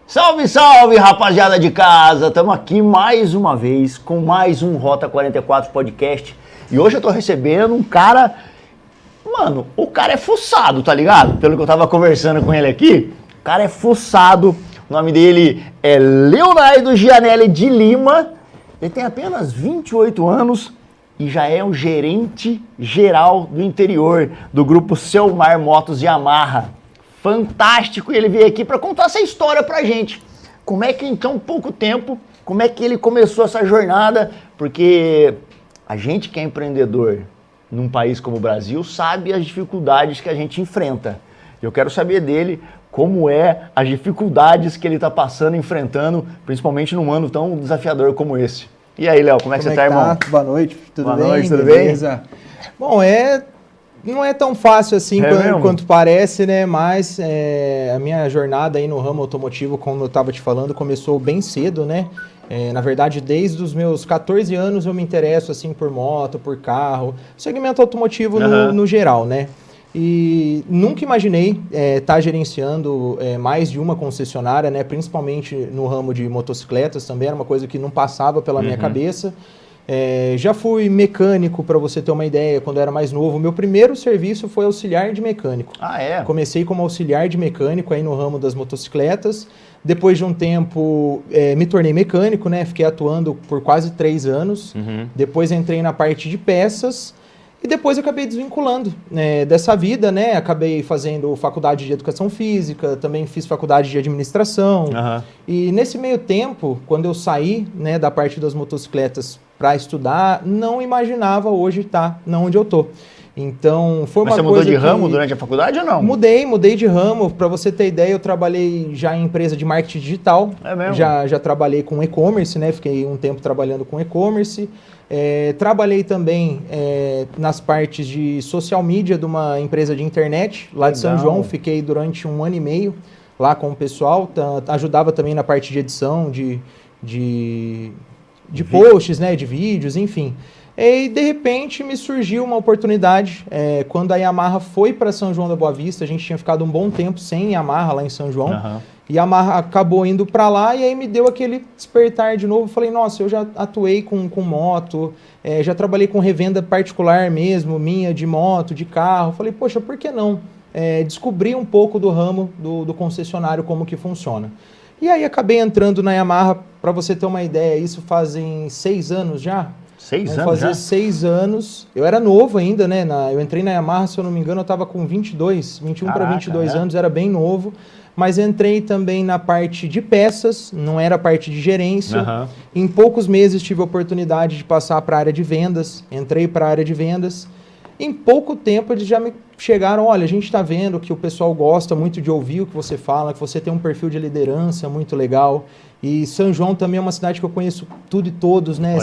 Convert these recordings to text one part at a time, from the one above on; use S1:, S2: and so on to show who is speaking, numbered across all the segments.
S1: Salve, salve, rapaziada de casa! Estamos aqui mais uma vez com mais um Rota 44 Podcast. E hoje eu tô recebendo um cara... Mano, o cara é fuçado, tá ligado? Pelo que eu tava conversando com ele aqui, o cara é fuçado. O nome dele é Leonardo Gianelli de Lima. Ele tem apenas 28 anos e já é o gerente geral do interior do grupo Selmar Motos Yamaha. Fantástico, e ele veio aqui para contar essa história pra gente. Como é que em tão pouco tempo, como é que ele começou essa jornada? Porque a gente que é empreendedor num país como o Brasil sabe as dificuldades que a gente enfrenta. Eu quero saber dele como é as dificuldades que ele está passando, enfrentando, principalmente num ano tão desafiador como esse. E aí, Léo, como é que você tá, irmão?
S2: Boa noite, tudo bem?
S1: Boa noite, tudo
S2: beleza? Bem? Bom, não é tão fácil assim quanto parece, né? Mas a minha jornada aí no ramo automotivo, como eu estava te falando, começou bem cedo, né? Na verdade, desde os meus 14 anos eu me interesso assim por moto, por carro, segmento automotivo no geral, né? E nunca imaginei estar gerenciando mais de uma concessionária, né? Principalmente no ramo de motocicletas também, era uma coisa que não passava pela minha cabeça. Já fui mecânico, para você ter uma ideia, quando eu era mais novo. Meu primeiro serviço foi auxiliar de mecânico.
S1: Ah, é?
S2: Comecei como auxiliar de mecânico aí no ramo das motocicletas. Depois de um tempo, me tornei mecânico, né? Fiquei atuando por quase 3 anos. Depois entrei na parte de peças. E depois eu acabei desvinculando dessa vida, né? Acabei fazendo faculdade de educação física, também fiz faculdade de administração. E nesse meio tempo, quando eu saí, né, da parte das motocicletas para estudar, não imaginava hoje estar onde eu tô. Então, foi uma coisa. Mas você
S1: mudou de ramo durante a faculdade ou não?
S2: Mudei de ramo. Para você ter ideia, eu trabalhei já em empresa de marketing digital.
S1: É mesmo?
S2: Já trabalhei com e-commerce, né? Fiquei um tempo trabalhando com e-commerce. Trabalhei também nas partes de social media de uma empresa de internet lá de São João. Fiquei durante 1 ano e meio lá com o pessoal. Ajudava também na parte de edição, de posts, né? De vídeos, enfim. E de repente me surgiu uma oportunidade quando a Yamaha foi para São João da Boa Vista. A gente tinha ficado um bom tempo sem Yamaha lá em São João. E a Yamaha acabou indo para lá e aí me deu aquele despertar de novo. Falei, nossa, eu já atuei com moto, já trabalhei com revenda particular mesmo, minha de moto, de carro. Falei, poxa, por que não? Descobri um pouco do ramo do concessionário, como que funciona. E aí acabei entrando na Yamaha, para você ter uma ideia, isso fazem 6 anos já.
S1: 6 anos
S2: fazer
S1: já?
S2: 6 anos. Eu era novo ainda, né? Eu entrei na Yamaha, se eu não me engano, eu estava com 21 para 22 anos, era bem novo. Mas entrei também na parte de peças, não era a parte de gerência. Em poucos meses tive a oportunidade de passar para a área de vendas, entrei para a área de vendas. Em pouco tempo eles já me chegaram, olha, a gente está vendo que o pessoal gosta muito de ouvir o que você fala, que você tem um perfil de liderança muito legal. E São João também é uma cidade que eu conheço tudo e todos, né?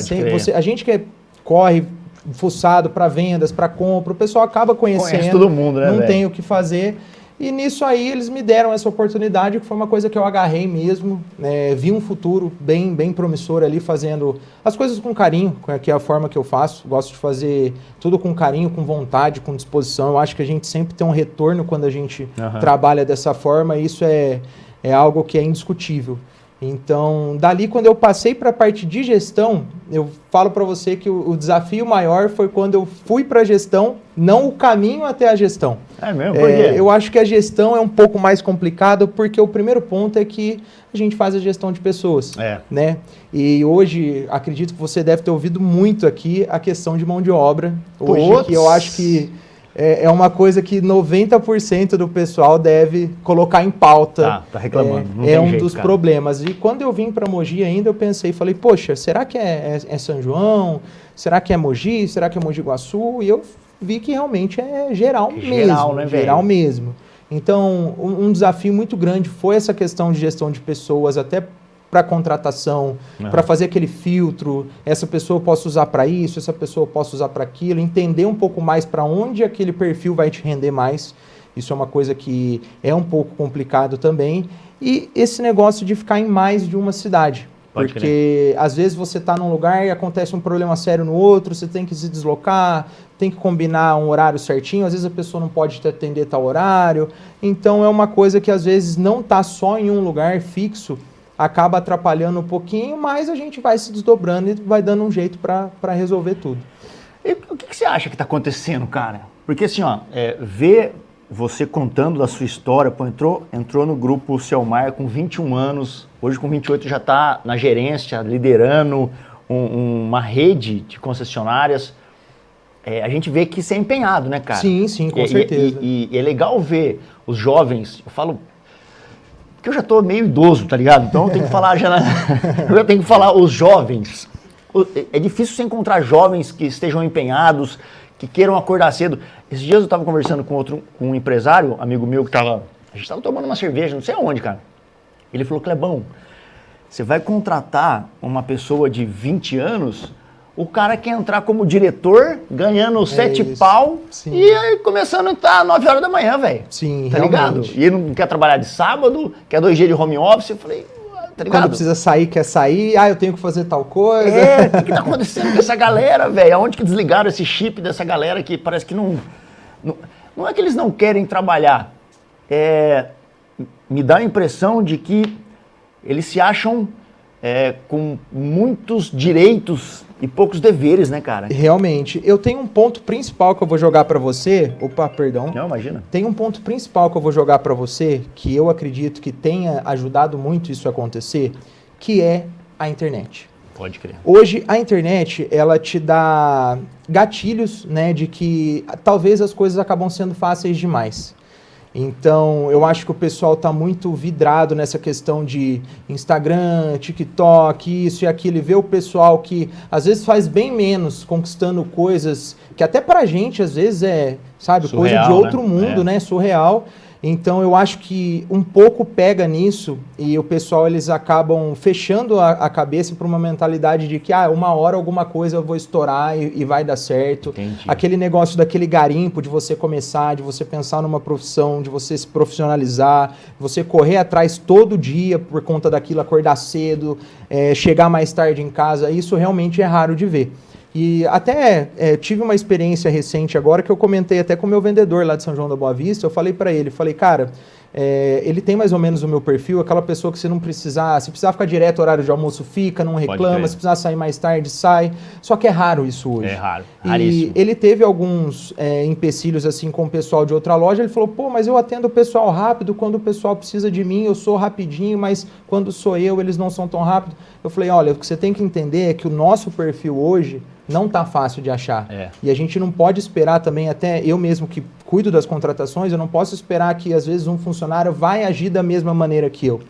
S2: A gente que corre fuçado para vendas, para compra, o pessoal acaba conhecendo.
S1: Conhece todo mundo, né?
S2: Não tem o que fazer. E nisso aí eles me deram essa oportunidade, que foi uma coisa que eu agarrei mesmo. Vi um futuro bem promissor ali, fazendo as coisas com carinho, que é a forma que eu faço. Gosto de fazer tudo com carinho, com vontade, com disposição. Eu acho que a gente sempre tem um retorno quando a gente trabalha dessa forma, e isso é algo que é indiscutível. Então, dali quando eu passei para a parte de gestão, eu falo para você que o desafio maior foi quando eu fui para a gestão, não o caminho até a gestão.
S1: É mesmo? Por quê?
S2: Eu acho que a gestão é um pouco mais complicado, porque o primeiro ponto é que a gente faz a gestão de pessoas, né? E hoje, acredito que você deve ter ouvido muito aqui a questão de mão de obra. Hoje, que eu acho que é uma coisa que 90% do pessoal deve colocar em pauta.
S1: Tá reclamando.
S2: Dos problemas. E quando eu vim para Mogi ainda, eu pensei, falei, poxa, será que é São João? Será que é Mogi? Será que é Mogi Guaçu? E eu vi que realmente é geral mesmo.
S1: Né,
S2: geral mesmo. Então, um desafio muito grande foi essa questão de gestão de pessoas, até para contratação, para fazer aquele filtro, essa pessoa eu posso usar para isso, essa pessoa eu posso usar para aquilo, entender um pouco mais para onde aquele perfil vai te render mais. Isso é uma coisa que é um pouco complicado também. E esse negócio de ficar em mais de uma cidade.
S1: Pode
S2: Porque às vezes você está num lugar e acontece um problema sério no outro, você tem que se deslocar, tem que combinar um horário certinho, às vezes a pessoa não pode te atender tal horário. Então é uma coisa que às vezes não está só em um lugar fixo, acaba atrapalhando um pouquinho, mas a gente vai se desdobrando e vai dando um jeito para resolver tudo.
S1: E o que você acha que está acontecendo, cara? Porque assim, ó, ver você contando da sua história, pô, entrou no grupo Selmar com 21 anos, hoje com 28 já está na gerência, liderando uma rede de concessionárias. A gente vê que você é empenhado, né, cara?
S2: Sim, com certeza.
S1: E é legal ver os jovens, eu falo, que eu já tô meio idoso, tá ligado? Então eu tenho que falar eu tenho que falar os jovens. É difícil você encontrar jovens que estejam empenhados, que queiram acordar cedo. Esses dias eu estava conversando com um empresário, amigo meu, a gente estava tomando uma cerveja, não sei aonde, cara. Ele falou, Clebão, você vai contratar uma pessoa de 20 anos, o cara quer entrar como diretor, ganhando 7 pau, sim, e aí começando a estar 9 horas da manhã, velho.
S2: Sim,
S1: tá
S2: realmente.
S1: Ligado? E ele não quer trabalhar de sábado, quer 2 dias de home office. Eu falei, tá ligado?
S2: Quando precisa sair, quer sair, eu tenho que fazer tal coisa.
S1: O que tá acontecendo com essa galera, velho? Aonde que desligaram esse chip dessa galera que parece que não é que eles não querem trabalhar. Me dá a impressão de que eles se acham com muitos direitos e poucos deveres, né, cara?
S2: Realmente. Eu tenho um ponto principal que eu vou jogar pra você. Opa, perdão.
S1: Não, imagina.
S2: Tem um ponto principal que eu vou jogar pra você, que eu acredito que tenha ajudado muito isso a acontecer, que é a internet.
S1: Pode crer.
S2: Hoje, a internet, ela te dá gatilhos, né, de que talvez as coisas acabam sendo fáceis demais. Então, eu acho que o pessoal está muito vidrado nessa questão de Instagram, TikTok, isso e aquilo, e vê o pessoal que às vezes faz bem menos, conquistando coisas que até pra gente às vezes sabe, surreal, coisa de outro mundo, né? Surreal. Então, eu acho que um pouco pega nisso e o pessoal, eles acabam fechando a cabeça para uma mentalidade de que, uma hora alguma coisa eu vou estourar e vai dar certo.
S1: Entendi.
S2: Aquele negócio daquele garimpo de você começar, de você pensar numa profissão, de você se profissionalizar, você correr atrás todo dia por conta daquilo, acordar cedo, chegar mais tarde em casa, isso realmente é raro de ver. E até tive uma experiência recente agora que eu comentei até com o meu vendedor lá de São João da Boa Vista. Eu falei para ele, cara, ele tem mais ou menos o meu perfil, aquela pessoa que se precisar ficar direto horário de almoço, fica, não reclama, se precisar sair mais tarde, sai. Só que é raro isso hoje.
S1: É raro, raríssimo.
S2: E ele teve alguns empecilhos assim com o pessoal de outra loja. Ele falou, mas eu atendo o pessoal rápido, quando o pessoal precisa de mim, eu sou rapidinho, mas quando sou eu, eles não são tão rápidos. Eu falei, olha, o que você tem que entender é que o nosso perfil hoje não tá fácil de achar. E a gente não pode esperar também, até eu mesmo que cuido das contratações, eu não posso esperar que às vezes um funcionário vai agir da mesma maneira que eu.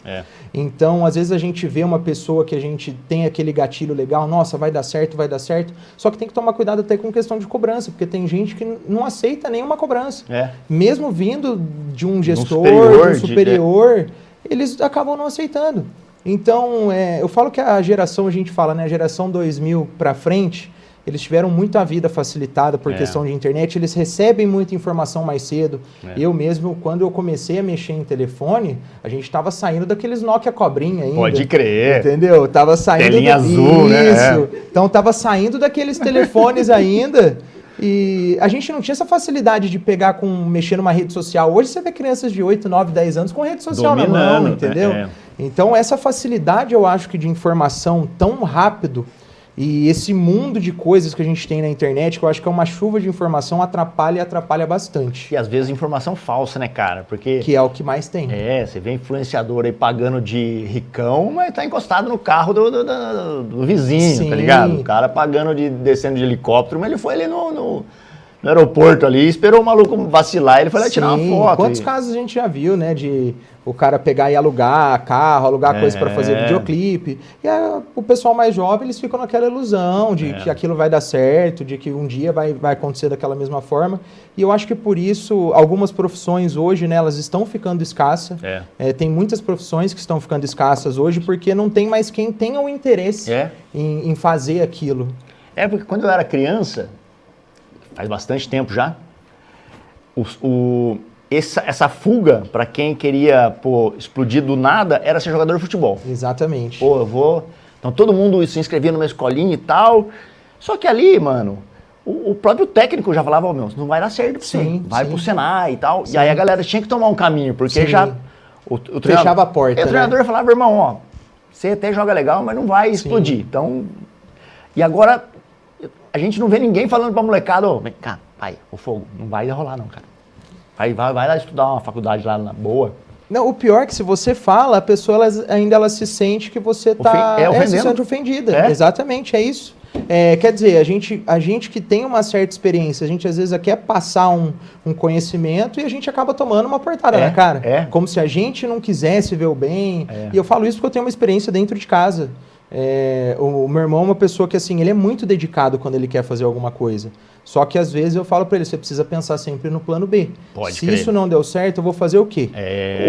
S2: Então, às vezes a gente vê uma pessoa que a gente tem aquele gatilho legal, nossa, vai dar certo, só que tem que tomar cuidado até com questão de cobrança, porque tem gente que não aceita nenhuma cobrança. Mesmo vindo de um gestor, de um superior, eles acabam não aceitando. Então, eu falo que a geração, a gente fala, né, a geração 2000 para frente, eles tiveram muito a vida facilitada por questão de internet, eles recebem muita informação mais cedo. Eu mesmo, quando eu comecei a mexer em telefone, a gente estava saindo daqueles Nokia cobrinha ainda.
S1: Pode crer.
S2: Entendeu? Tava saindo...
S1: Telinha azul, né?
S2: Isso. Então, tava saindo daqueles telefones ainda... E a gente não tinha essa facilidade de mexer numa rede social. Hoje você vê crianças de 8, 9, 10 anos com rede social na mão, entendeu? Então essa facilidade, eu acho que de informação tão rápido e esse mundo de coisas que a gente tem na internet, que eu acho que é uma chuva de informação, atrapalha bastante.
S1: E às vezes informação falsa, né, cara? Porque...
S2: Que é o que mais tem.
S1: Você vê influenciador aí pagando de ricão, mas tá encostado no carro do vizinho,
S2: Sim.
S1: Tá ligado? O cara descendo de helicóptero, mas ele foi ali no aeroporto ali, esperou o maluco vacilar, ele foi lá tirar uma foto.
S2: Quantos casos a gente já viu, né, de o cara pegar e alugar carro, alugar coisa para fazer videoclipe. E o pessoal mais jovem, eles ficam naquela ilusão de que aquilo vai dar certo, de que um dia vai acontecer daquela mesma forma. E eu acho que por isso, algumas profissões hoje, né, elas estão ficando escassas. Tem muitas profissões que estão ficando escassas hoje porque não tem mais quem tenha o interesse em fazer aquilo.
S1: Porque quando eu era criança, faz bastante tempo já, essa fuga para quem queria explodir do nada era ser jogador de futebol.
S2: Exatamente.
S1: Eu vou Então todo mundo se inscrevia numa escolinha e tal. Só que ali, mano, o próprio técnico já falava, meu, não vai dar certo pra você. Vai pro Senai e tal. Sim. E aí a galera tinha que tomar um caminho, porque já... O treinador,
S2: fechava a porta,
S1: o treinador falava, irmão, ó, você até joga legal, mas não vai explodir. Então... E agora, a gente não vê ninguém falando pra molecada, ô, vem cá, pai, o fogo, não vai rolar não, cara. Vai lá estudar uma faculdade lá na boa.
S2: Não, o pior é que se você fala, a pessoa ela se sente que você está se sente ofendida. Exatamente, é isso. Quer dizer, a gente que tem uma certa experiência, a gente às vezes quer passar um conhecimento e a gente acaba tomando uma portada na cara. Como se a gente não quisesse ver o bem. E eu falo isso porque eu tenho uma experiência dentro de casa. O meu irmão é uma pessoa que, assim, ele é muito dedicado quando ele quer fazer alguma coisa. Só que, às vezes, eu falo pra ele, você precisa pensar sempre no plano B. Se isso não deu certo, eu vou fazer o quê?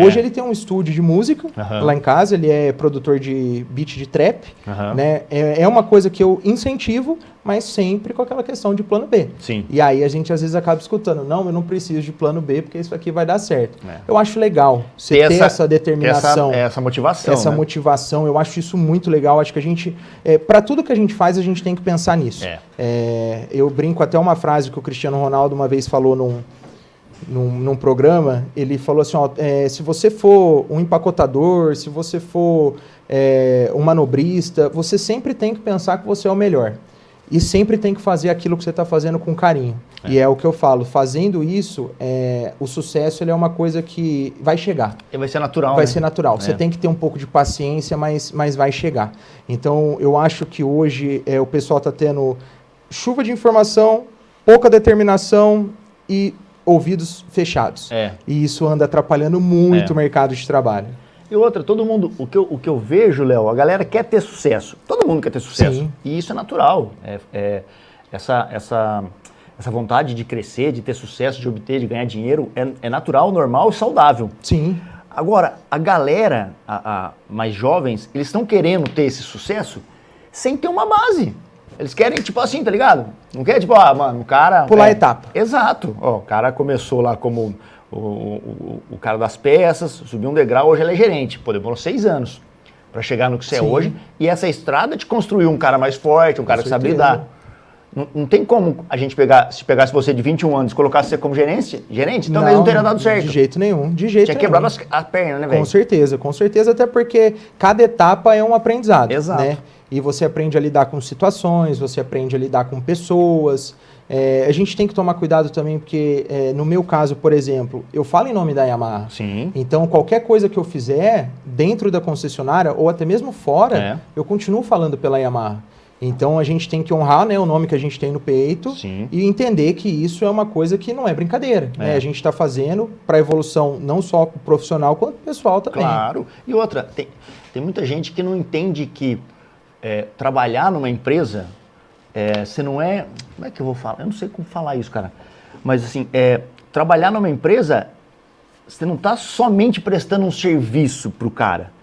S2: Hoje ele tem um estúdio de música lá em casa, ele é produtor de beat de trap, né? É uma coisa que eu incentivo, mas sempre com aquela questão de plano B.
S1: Sim.
S2: E aí a gente, às vezes, acaba escutando, não, eu não preciso de plano B, porque isso aqui vai dar certo. Eu acho legal você ter essa determinação.
S1: Essa motivação.
S2: Essa motivação, eu acho isso muito legal. Acho que a gente, para tudo que a gente faz, a gente tem que pensar nisso. Eu brinco até uma frase que o Cristiano Ronaldo uma vez falou num programa. Ele falou assim, ó, se você for um empacotador, se você for um manobrista, você sempre tem que pensar que você é o melhor. E sempre tem que fazer aquilo que você está fazendo com carinho. E é o que eu falo, fazendo isso, o sucesso ele é uma coisa que vai chegar.
S1: E vai ser natural,
S2: Vai ser natural. Você tem que ter um pouco de paciência, mas vai chegar. Então, eu acho que hoje o pessoal está tendo chuva de informação, pouca determinação e ouvidos fechados. E isso anda atrapalhando muito o mercado de trabalho.
S1: E outra, todo mundo, o que eu vejo, Léo, a galera quer ter sucesso. Todo mundo quer ter sucesso.
S2: Sim.
S1: E isso é natural. Essa vontade de crescer, de ter sucesso, de obter, de ganhar dinheiro, é natural, normal e saudável.
S2: Sim.
S1: Agora, a galera, mais jovens, eles estão querendo ter esse sucesso sem ter uma base. Eles querem, tipo assim, tá ligado? Não quer, tipo, mano, o cara...
S2: Pular a etapa.
S1: Exato. Ó, o cara começou lá como... O cara das peças, subiu um degrau, hoje ele é gerente. Pô, demorou 6 anos para chegar no que você é hoje. E essa estrada te construiu um cara mais forte, um cara que sabe lidar. Não tem como a gente se pegasse você de 21 anos e colocasse você como gerente, talvez não teria dado certo.
S2: De jeito nenhum, de jeito nenhum.
S1: Tinha quebrado a perna, né, velho?
S2: Com certeza, até porque cada etapa é um aprendizado.
S1: Exato.
S2: Né? E você aprende a lidar com situações, você aprende a lidar com pessoas. A gente tem que tomar cuidado também, porque no meu caso, por exemplo, eu falo em nome da Yamaha.
S1: Sim.
S2: Então, qualquer coisa que eu fizer dentro da concessionária, ou até mesmo fora, eu continuo falando pela Yamaha. Então, a gente tem que honrar, né, o nome que a gente tem no peito.
S1: Sim.
S2: E entender que isso é uma coisa que não é brincadeira. Né? A gente está fazendo para evolução não só profissional, quanto pessoal também.
S1: Claro. E outra, tem muita gente que não entende que trabalhar numa empresa... você não é... Como é que eu vou falar? Eu não sei como falar isso, cara. Mas, assim, trabalhar numa empresa, você não está somente prestando um serviço pro cara.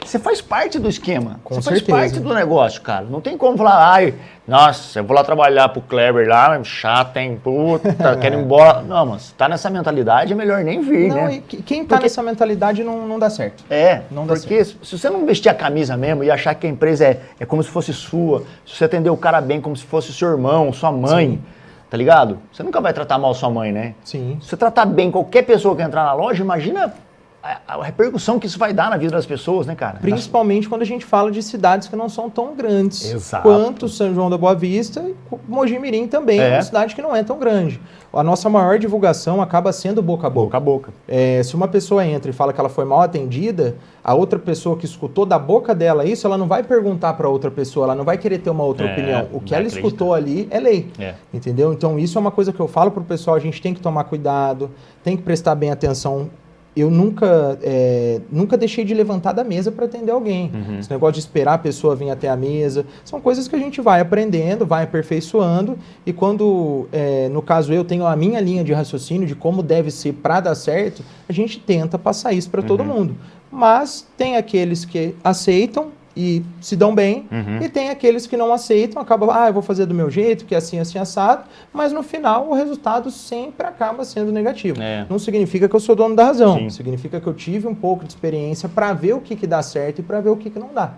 S1: Você faz parte do esquema.
S2: Com
S1: você
S2: certeza.
S1: faz parte do negócio, cara. Não tem como falar, ai, nossa, eu vou lá trabalhar pro Kleber lá, chato, hein? Puta, quero ir embora. Não, mas se tá nessa mentalidade, é melhor nem vir, né?
S2: E quem tá nessa mentalidade não dá certo.
S1: Não dá porque certo. Se você não vestir a camisa mesmo e achar que a empresa é como se fosse sua, se você atender o cara bem como se fosse seu irmão, sua mãe, sim, tá ligado? Você nunca vai tratar mal sua mãe, né?
S2: Sim.
S1: Se você tratar bem qualquer pessoa que entrar na loja, imagina a repercussão que isso vai dar na vida das pessoas, né, cara?
S2: Principalmente quando a gente fala de cidades que não são tão grandes.
S1: Exato.
S2: Quanto São João da Boa Vista e Mogi Mirim também é uma cidade que não é tão grande. A nossa maior divulgação acaba sendo boca a boca.
S1: Boca a boca.
S2: Se uma pessoa entra e fala que ela foi mal atendida, a outra pessoa que escutou da boca dela isso, ela não vai perguntar para outra pessoa, ela não vai querer ter uma outra opinião. O que ela escutou ali é lei. Entendeu? Então isso é uma coisa que eu falo pro pessoal, a gente tem que tomar cuidado, tem que prestar bem atenção. Eu nunca deixei de levantar da mesa para atender alguém. Esse negócio de esperar a pessoa vir até a mesa, são coisas que a gente vai aprendendo, vai aperfeiçoando, e quando, no caso, eu tenho a minha linha de raciocínio de como deve ser para dar certo, a gente tenta passar isso para todo mundo. Mas tem aqueles que aceitam e se dão bem, e tem aqueles que não aceitam, acabam, eu vou fazer do meu jeito, que é assim, assim, assado, mas no final o resultado sempre acaba sendo negativo. Não significa que eu sou dono da razão, significa que eu tive um pouco de experiência para ver o que dá certo e para ver o que não dá.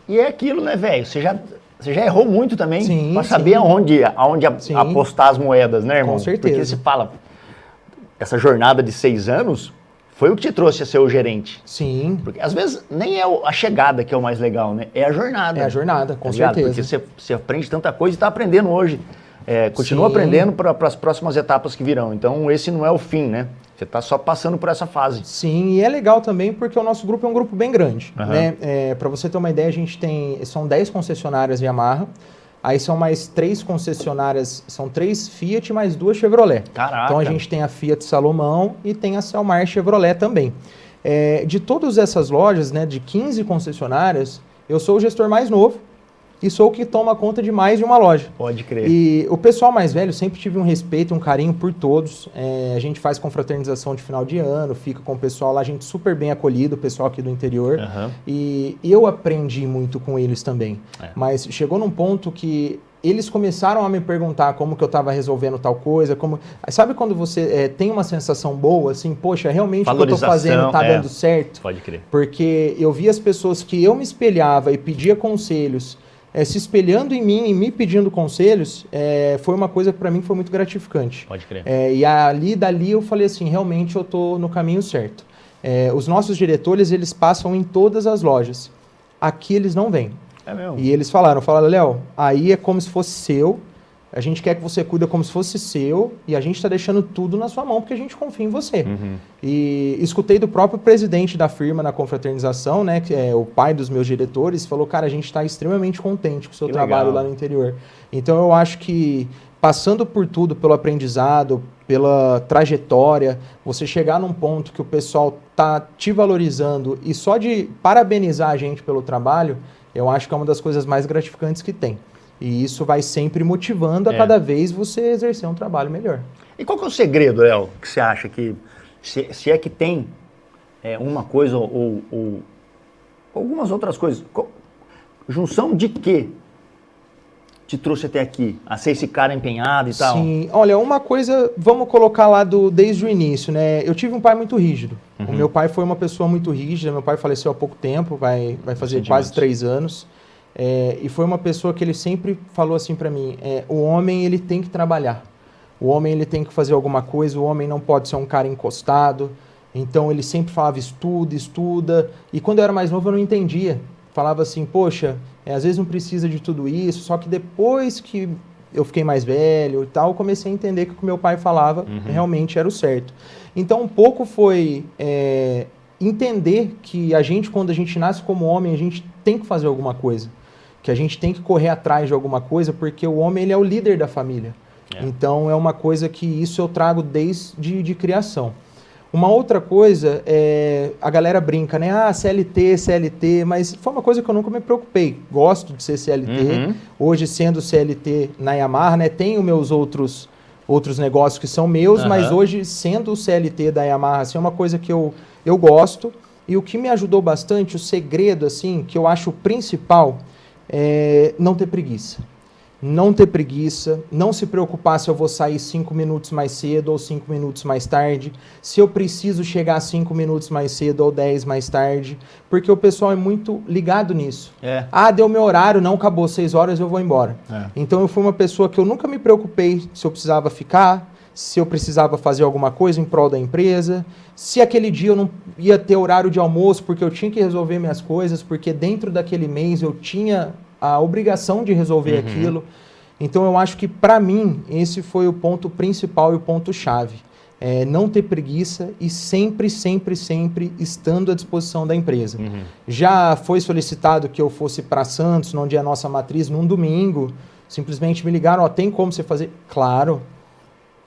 S1: E é aquilo, né, velho? Você já errou muito também
S2: Sim,
S1: pra saber aonde
S2: Sim.
S1: apostar as moedas, né, irmão?
S2: Com certeza.
S1: Porque você fala, essa jornada de 6 anos foi o que te trouxe a ser o gerente.
S2: Sim.
S1: Porque às vezes nem é a chegada que é o mais legal, né? É a jornada.
S2: É a jornada, com
S1: tá ligado?
S2: certeza.
S1: Porque você aprende tanta coisa e está aprendendo hoje. Continua
S2: Sim.
S1: aprendendo para as próximas etapas que virão. Então esse não é o fim, né? Você está só passando por essa fase.
S2: Sim, e é legal também porque o nosso grupo é um grupo bem grande,
S1: Aham.
S2: né? Para você ter uma ideia, a gente são 10 concessionárias Yamaha, aí são mais 3 concessionárias, são 3 Fiat mais 2 Chevrolet.
S1: Caraca.
S2: Então a gente tem a Fiat Salomão e tem a Selmar Chevrolet também. De todas essas lojas, né, de 15 concessionárias, eu sou o gestor mais novo e sou o que toma conta de mais de uma loja.
S1: Pode crer.
S2: E o pessoal mais velho sempre tive um respeito, um carinho por todos. A gente faz confraternização de final de ano, fica com o pessoal lá, a gente super bem acolhido, o pessoal aqui do interior.
S1: Aham.
S2: E eu aprendi muito com eles também. Mas chegou num ponto que eles começaram a me perguntar como que eu estava resolvendo tal coisa, como... Sabe quando você tem uma sensação boa, assim, poxa, realmente o que eu estou fazendo está dando certo?
S1: Pode crer.
S2: Porque eu vi as pessoas que eu me espelhava e pedia conselhos, se espelhando em mim e me pedindo conselhos, foi uma coisa que para mim foi muito gratificante.
S1: Pode crer.
S2: E dali eu falei assim, realmente eu estou no caminho certo. Os nossos diretores, eles passam em todas as lojas. Aqui eles não vêm.
S1: É mesmo.
S2: E eles falaram, Léo, aí é como se fosse seu, a gente quer que você cuida como se fosse seu, e a gente está deixando tudo na sua mão porque a gente confia em você.
S1: Uhum.
S2: E escutei do próprio presidente da firma na confraternização, né, que é o pai dos meus diretores, falou, cara, a gente está extremamente contente com o seu
S1: Que
S2: trabalho
S1: legal.
S2: lá no interior. Então eu acho que passando por tudo, pelo aprendizado, pela trajetória, você chegar num ponto que o pessoal tá te valorizando e só de parabenizar a gente pelo trabalho, eu acho que é uma das coisas mais gratificantes que tem. E isso vai sempre motivando a cada vez você exercer um trabalho melhor.
S1: E qual que é o segredo, Léo, que você acha que, se é que tem uma coisa ou algumas outras coisas, junção de quê te trouxe até aqui? A ser esse cara empenhado e tal?
S2: Sim, olha, uma coisa, vamos colocar lá desde o início, né? Eu tive um pai muito rígido. O meu pai foi uma pessoa muito rígida, meu pai faleceu há pouco tempo, vai fazer quase 3 anos. E foi uma pessoa que ele sempre falou assim para mim, o homem ele tem que trabalhar, o homem ele tem que fazer alguma coisa, o homem não pode ser um cara encostado, então ele sempre falava estuda, e quando eu era mais novo eu não entendia, falava assim, poxa, às vezes não precisa de tudo isso, só que depois que eu fiquei mais velho e tal, eu comecei a entender que o que meu pai falava realmente era o certo. Então um pouco foi entender que a gente, quando a gente nasce como homem, a gente tem que fazer alguma coisa. Que a gente tem que correr atrás de alguma coisa, porque o homem ele é o líder da família. Então é uma coisa que isso eu trago desde de criação. Uma outra coisa, a galera brinca, né? Ah, CLT, mas foi uma coisa que eu nunca me preocupei. Gosto de ser CLT. Hoje, sendo CLT na Yamaha, né? Tenho meus outros negócios que são meus, mas hoje, sendo o CLT da Yamaha, assim, é uma coisa que eu gosto. E o que me ajudou bastante, o segredo, assim, que eu acho o principal, é não ter preguiça. Não ter preguiça, não se preocupar se eu vou sair 5 minutos mais cedo ou 5 minutos mais tarde, se eu preciso chegar 5 minutos mais cedo ou 10 mais tarde, porque o pessoal é muito ligado nisso. Ah, deu meu horário, não acabou 6 horas, eu vou embora. Então eu fui uma pessoa que eu nunca me preocupei se eu precisava ficar, se eu precisava fazer alguma coisa em prol da empresa, se aquele dia eu não ia ter horário de almoço porque eu tinha que resolver minhas coisas, porque dentro daquele mês eu tinha a obrigação de resolver aquilo. Então eu acho que para mim esse foi o ponto principal e o ponto chave. Não ter preguiça e sempre estando à disposição da empresa. Já foi solicitado que eu fosse para Santos, onde é a nossa matriz, num domingo, simplesmente me ligaram, tem como você fazer? Claro.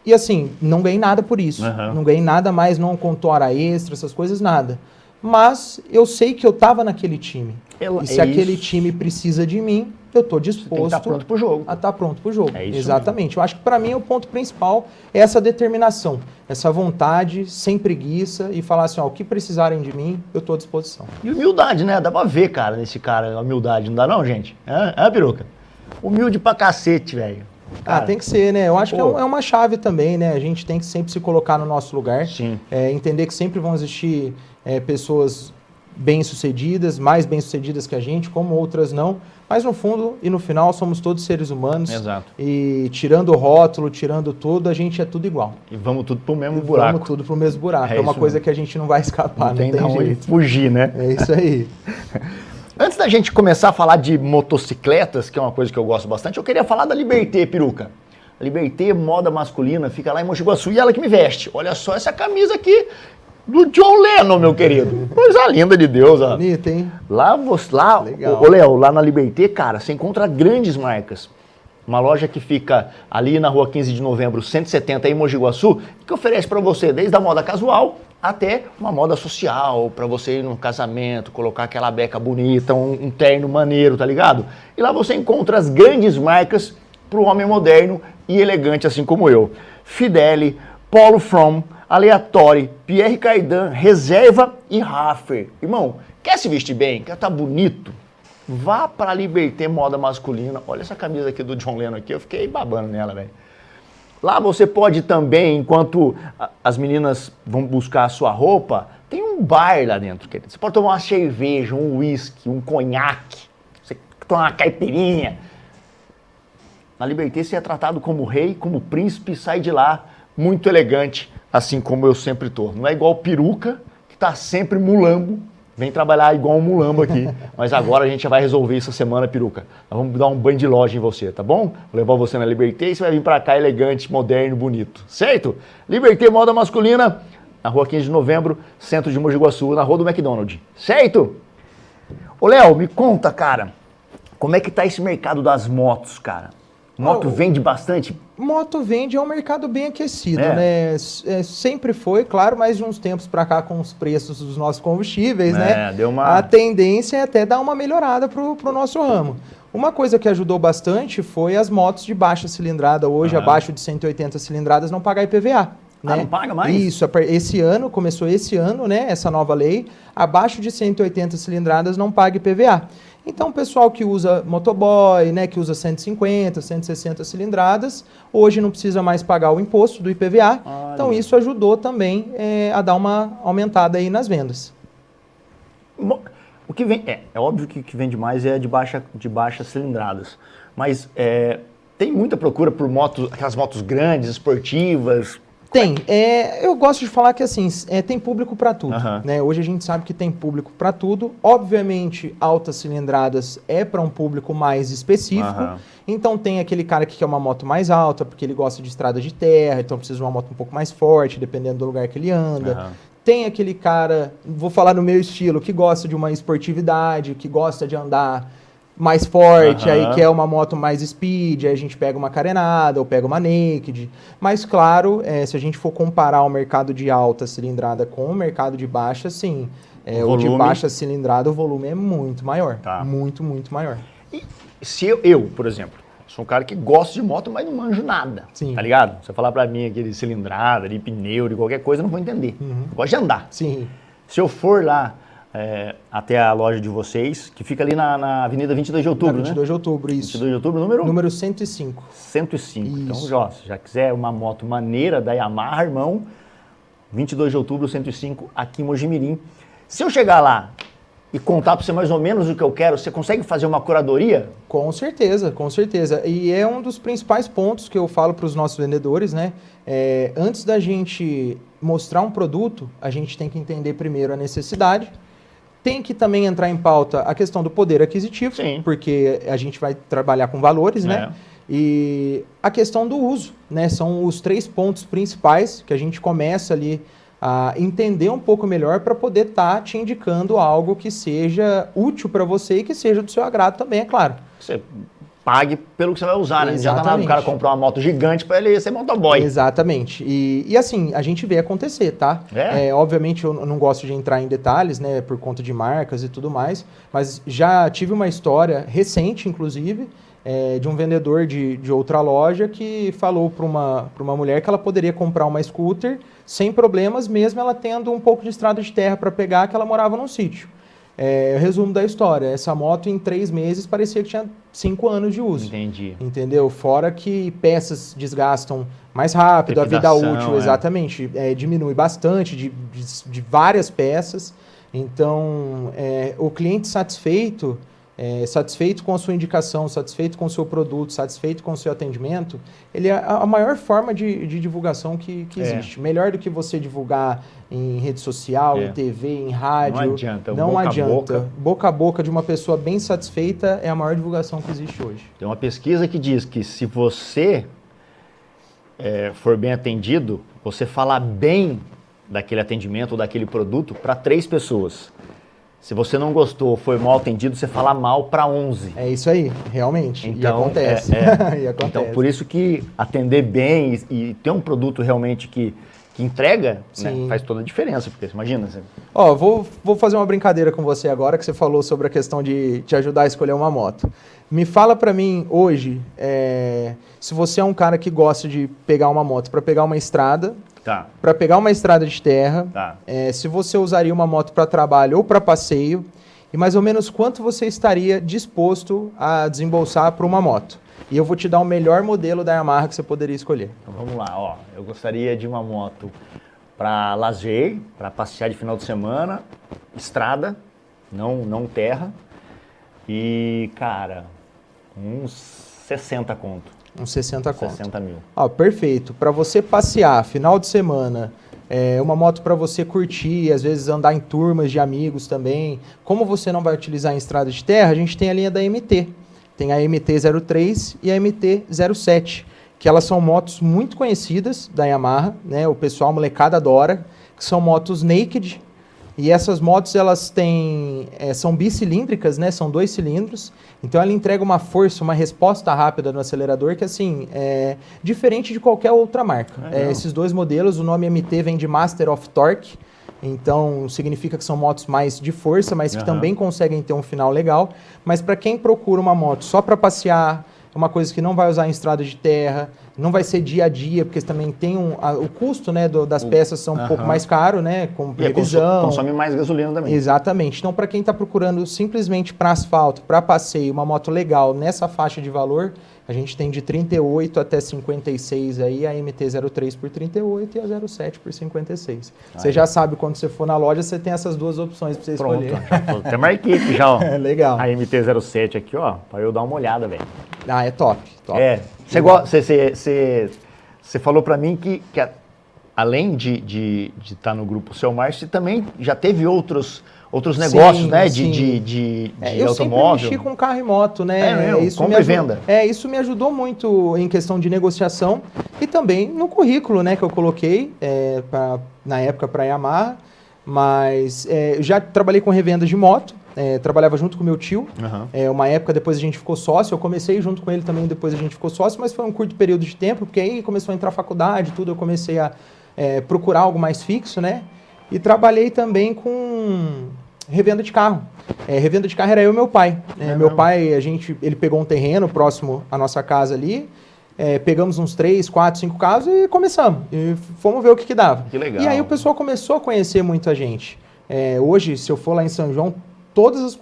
S2: E assim, não ganhei nada por isso. Não ganhei nada mais, não contou hora extra, essas coisas, nada. Mas eu sei que eu estava naquele time. E se aquele time precisa de mim, eu estou disposto
S1: a estar pronto pro jogo.
S2: A estar pronto pro jogo.
S1: É isso
S2: Exatamente.
S1: mesmo.
S2: Eu acho que para mim o ponto principal é essa determinação, essa vontade, sem preguiça e falar assim, o que precisarem de mim, eu estou à disposição.
S1: E humildade, né? Dá pra ver, cara, nesse cara, a humildade. Não dá não, gente? Peruca? Humilde pra cacete, velho. Cara,
S2: tem que ser, né? Eu acho que é uma chave também, né? A gente tem que sempre se colocar no nosso lugar.
S1: Sim.
S2: Entender que sempre vão existir pessoas bem-sucedidas, mais bem-sucedidas que a gente, como outras não. Mas no fundo e no final somos todos seres humanos.
S1: Exato.
S2: E tirando o rótulo, tirando tudo, a gente é tudo igual.
S1: E vamos tudo pro mesmo buraco.
S2: Vamos tudo pro mesmo buraco.
S1: É
S2: É uma
S1: isso
S2: coisa
S1: mesmo.
S2: que a gente não vai escapar, não tem
S1: onde
S2: jeito.
S1: fugir, né?
S2: É isso aí.
S1: Antes da gente começar a falar de motocicletas, que é uma coisa que eu gosto bastante, eu queria falar da Liberté, Peruca. A Liberté, moda masculina, fica lá em Mogi Guaçu e ela que me veste. Olha só essa camisa aqui do John Lennon, meu querido. Coisa linda de Deus, ó.
S2: Bonito, hein?
S1: Lá,
S2: Legal.
S1: ô Léo, lá na Liberté, cara, você encontra grandes marcas. Uma loja que fica ali na rua 15 de novembro, 170, em Mogi Guaçu, que oferece para você desde a moda casual até uma moda social, para você ir num casamento, colocar aquela beca bonita, um terno maneiro, tá ligado? E lá você encontra as grandes marcas para o homem moderno e elegante, assim como eu. Fideli, Polo From, Aleatório, Pierre Cardin, Reserva e Raffer. Irmão, quer se vestir bem? Quer estar bonito? Vá para a Liberté Moda Masculina. Olha essa camisa aqui do John Lennon aqui, eu fiquei babando nela, velho. Lá você pode também, enquanto as meninas vão buscar a sua roupa, tem um bar lá dentro, querido. Você pode tomar uma cerveja, um whisky, um conhaque, você toma uma caipirinha. Na Liberté você é tratado como rei, como príncipe e sai de lá muito elegante, assim como eu sempre tô. Não é igual o Peruca, que tá sempre mulambo, vem trabalhar igual um mulambo aqui. Mas agora a gente já vai resolver essa semana, Peruca. Nós vamos dar um banho de loja em você, tá bom? Vou levar você na Liberté e você vai vir pra cá elegante, moderno, bonito. Certo? Liberté Moda Masculina, na rua 15 de novembro, centro de Mogi Guaçu, na rua do McDonald's. Certo? Ô, Léo, me conta, cara, como é que tá esse mercado das motos, cara? Moto vende bastante?
S2: Moto vende, é um mercado bem aquecido, né? Sempre foi, claro, mas de uns tempos para cá, com os preços dos nossos combustíveis, né?
S1: Deu uma...
S2: A tendência é até dar uma melhorada pro nosso ramo. Uma coisa que ajudou bastante foi as motos de baixa cilindrada. Hoje, abaixo de 180 cilindradas, não paga IPVA. Né?
S1: Não paga mais?
S2: Isso, começou esse ano, né? Essa nova lei, abaixo de 180 cilindradas não paga IPVA. Então, o pessoal que usa motoboy, né, que usa 150, 160 cilindradas, hoje não precisa mais pagar o imposto do IPVA.
S1: Olha.
S2: Então, isso ajudou também a dar uma aumentada aí nas vendas.
S1: O que vem, é óbvio que o que vende mais é de baixas cilindradas, mas tem muita procura por motos, aquelas motos grandes, esportivas.
S2: Tem. Eu gosto de falar que assim, tem público para tudo. Né? Hoje a gente sabe que tem público para tudo. Obviamente, altas cilindradas é para um público mais específico. Então tem aquele cara que quer uma moto mais alta, porque ele gosta de estrada de terra, então precisa de uma moto um pouco mais forte, dependendo do lugar que ele anda. Tem aquele cara, vou falar no meu estilo, que gosta de uma esportividade, que gosta de andar mais forte, aí quer uma moto mais speed, aí a gente pega uma carenada ou pega uma naked. Mas claro, se a gente for comparar o mercado de alta cilindrada com o mercado de baixa, sim. O de baixa cilindrada, o volume é muito maior. Muito, muito maior.
S1: E se eu, por exemplo, sou um cara que gosta de moto, mas não manjo nada.
S2: Sim.
S1: Tá ligado? Se você falar pra mim aqui de cilindrada, de pneu, de qualquer coisa, eu não vou entender. Eu gosto de andar.
S2: Sim.
S1: Se eu for lá até a loja de vocês, que fica ali na Avenida 22 de Outubro,
S2: 22 de outubro, isso.
S1: 22 de outubro, número?
S2: Número 105.
S1: 105.
S2: Isso.
S1: Então, se já quiser uma moto maneira da Yamaha, irmão, 22 de outubro, 105, aqui em Mojimirim. Se eu chegar lá e contar para você mais ou menos o que eu quero, você consegue fazer uma curadoria?
S2: Com certeza, com certeza. E é um dos principais pontos que eu falo para os nossos vendedores, né? Antes da gente mostrar um produto, a gente tem que entender primeiro a necessidade. Tem que também entrar em pauta a questão do poder aquisitivo,
S1: Sim.
S2: porque a gente vai trabalhar com valores, né? E a questão do uso, né? São os 3 pontos principais que a gente começa ali a entender um pouco melhor para poder estar te indicando algo que seja útil para você e que seja do seu agrado também, é claro.
S1: Você pague pelo que você vai usar, né? Não adianta nada o
S2: Exatamente.
S1: cara comprar uma moto gigante para ele ser motoboy.
S2: Exatamente. E assim, a gente vê acontecer, tá? Obviamente eu não gosto de entrar em detalhes, né? Por conta de marcas e tudo mais, mas já tive uma história recente, inclusive, de um vendedor de outra loja que falou para uma mulher que ela poderia comprar uma scooter sem problemas, mesmo ela tendo um pouco de estrada de terra para pegar, que ela morava num sítio. Resumo da história, essa moto em 3 meses parecia que tinha 5 anos de uso.
S1: Entendi.
S2: Entendeu? Fora que peças desgastam mais rápido, a vida útil, exatamente, diminui bastante de várias peças. Então, o cliente satisfeito, satisfeito com a sua indicação, satisfeito com o seu produto, satisfeito com o seu atendimento, ele é a maior forma de divulgação que existe. Melhor do que você divulgar em rede social, em TV, em rádio.
S1: Não adianta.
S2: Não adianta. Boca a boca de uma pessoa bem satisfeita é a maior divulgação que existe hoje.
S1: Tem uma pesquisa que diz que se você for bem atendido, você falar bem daquele atendimento ou daquele produto para 3 pessoas. Se você não gostou ou foi mal atendido, você fala mal para 11.
S2: É isso aí, realmente.
S1: Então,
S2: e acontece. E acontece.
S1: Então, por isso que atender bem e ter um produto realmente que entrega, né, faz toda a diferença. Porque imagina.
S2: Ó, vou fazer uma brincadeira com você agora, que você falou sobre a questão de te ajudar a escolher uma moto. Me fala para mim hoje, se você é um cara que gosta de pegar uma moto para pegar uma estrada, para pegar uma estrada de terra, se você usaria uma moto para trabalho ou para passeio, e mais ou menos quanto você estaria disposto a desembolsar para uma moto. E eu vou te dar o melhor modelo da Yamaha que você poderia escolher.
S1: Então vamos lá, ó. Eu gostaria de uma moto para lazer, para passear de final de semana, estrada, não terra. E, cara, uns 60 conto.
S2: Uns 60 conto.
S1: 60 mil.
S2: Ó, perfeito. Para você passear, final de semana, uma moto para você curtir, às vezes andar em turmas de amigos também. Como você não vai utilizar em estrada de terra, a gente tem a linha da MT. Tem a MT-03 e a MT-07, que elas são motos muito conhecidas da Yamaha, né? O pessoal, a molecada adora, que são motos naked. E essas motos, elas são bicilíndricas, né? São 2 cilindros. Então, ela entrega uma força, uma resposta rápida no acelerador que, assim, é diferente de qualquer outra marca. Esses 2 modelos, o nome MT vem de Master of Torque. Então, significa que são motos mais de força, mas que também conseguem ter um final legal. Mas para quem procura uma moto só para passear, uma coisa que não vai usar em estrada de terra, não vai ser dia a dia, porque também tem o custo, né, das peças são um pouco mais caro, né, com previsão.
S1: Consome mais gasolina também.
S2: Exatamente. Então, para quem está procurando simplesmente para asfalto, para passeio, uma moto legal nessa faixa de valor, a gente tem de 38 até 56 aí, a MT-03 por 38 e a 07 por 56. Você já sabe, quando você for na loja, você tem essas 2 opções para você escolher.
S1: Pronto, até marquei aqui já, ó.
S2: Legal.
S1: A MT-07 aqui, ó, para eu dar uma olhada, velho.
S2: Ah, é top.
S1: Você falou para mim que além de estar no grupo Seu Márcio, você também já teve outros negócios, né? De
S2: eu
S1: automóvel.
S2: sempre mexi com carro e moto, né?
S1: Compra e venda.
S2: Isso me ajudou muito em questão de negociação e também no currículo, né? Que eu coloquei na época para a Yamaha. Mas eu já trabalhei com revenda de moto. Trabalhava junto com meu tio. Uma época depois a gente ficou sócio. Eu comecei junto com ele também, depois a gente ficou sócio, mas foi um curto período de tempo, porque aí começou a entrar faculdade, tudo, eu comecei a procurar algo mais fixo, né? E trabalhei também com revenda de carro. Revenda de carro era eu e meu pai. Meu pai, ele pegou um terreno próximo à nossa casa ali, pegamos uns 3, 4, 5 carros e começamos. E fomos ver o que dava.
S1: Que legal.
S2: E aí o pessoal começou a conhecer muito a gente. Hoje, se eu for lá em São João, todos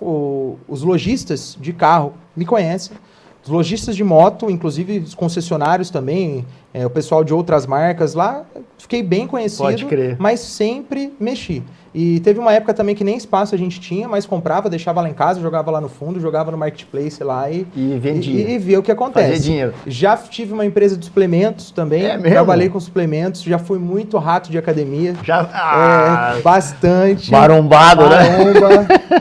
S2: os lojistas de carro me conhecem. Os lojistas de moto, inclusive os concessionários também, o pessoal de outras marcas lá, fiquei bem conhecido,
S1: Pode crer.
S2: Mas sempre mexi. E teve uma época também que nem espaço a gente tinha, mas comprava, deixava lá em casa, jogava lá no fundo, jogava no marketplace lá e
S1: vendia.
S2: E via o que acontece.
S1: Fazia dinheiro.
S2: Já tive uma empresa de suplementos também, trabalhei com suplementos, já fui muito rato de academia. Bastante.
S1: Marombado, né?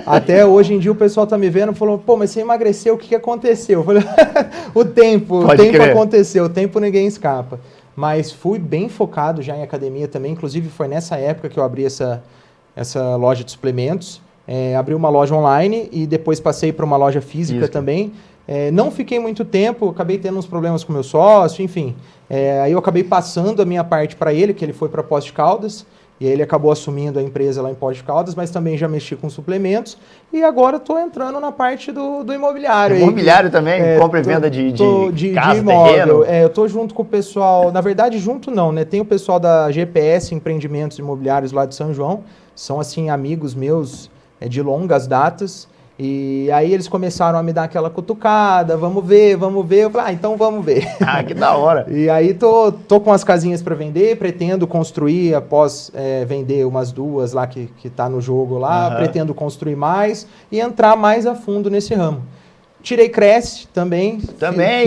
S2: Até hoje em dia o pessoal tá me vendo e falou, pô, mas você emagreceu, o que aconteceu? Eu falei, o tempo aconteceu, o tempo ninguém escapa. Mas fui bem focado já em academia também, inclusive foi nessa época que eu abri essa loja de suplementos. Abri uma loja online e depois passei para uma loja física também. Não fiquei muito tempo, acabei tendo uns problemas com meu sócio, enfim. Aí eu acabei passando a minha parte para ele, que ele foi para Poços de Caldas. E aí ele acabou assumindo a empresa lá em Poços de Caldas, mas também já mexi com suplementos. E agora estou entrando na parte do imobiliário.
S1: Imobiliário também? Compra e venda de casa,
S2: imóvel. Eu estou junto com o pessoal, na verdade junto não, né? Tem o pessoal da GPS Empreendimentos Imobiliários lá de São João. São, assim, amigos meus de longas datas. E aí eles começaram a me dar aquela cutucada, vamos ver. Eu falei, então vamos ver.
S1: Ah, que da hora.
S2: E aí tô com as casinhas para vender, pretendo construir após vender umas 2 lá que tá no jogo lá, pretendo construir mais e entrar mais a fundo nesse ramo. Tirei Cresce também.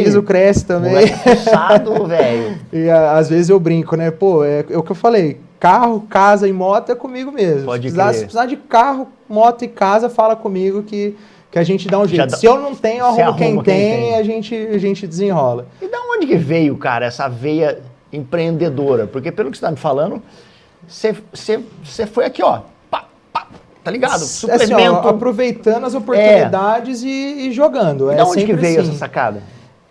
S2: Fiz o Cresce também.
S1: Moleque fuçado, velho.
S2: E às vezes eu brinco, né? Pô, é o que eu falei. Carro, casa e moto é comigo mesmo.
S1: Pode
S2: se
S1: crer.
S2: precisar de carro, moto e casa, fala comigo que a gente dá um jeito. Se eu não tenho, eu arrumo quem tem. A gente desenrola.
S1: E da onde que veio, cara, essa veia empreendedora? Porque pelo que você tá me falando, você foi aqui, ó. Tá ligado?
S2: Suplemento. Assim, ó, aproveitando as oportunidades e jogando.
S1: E da onde que veio essa sacada?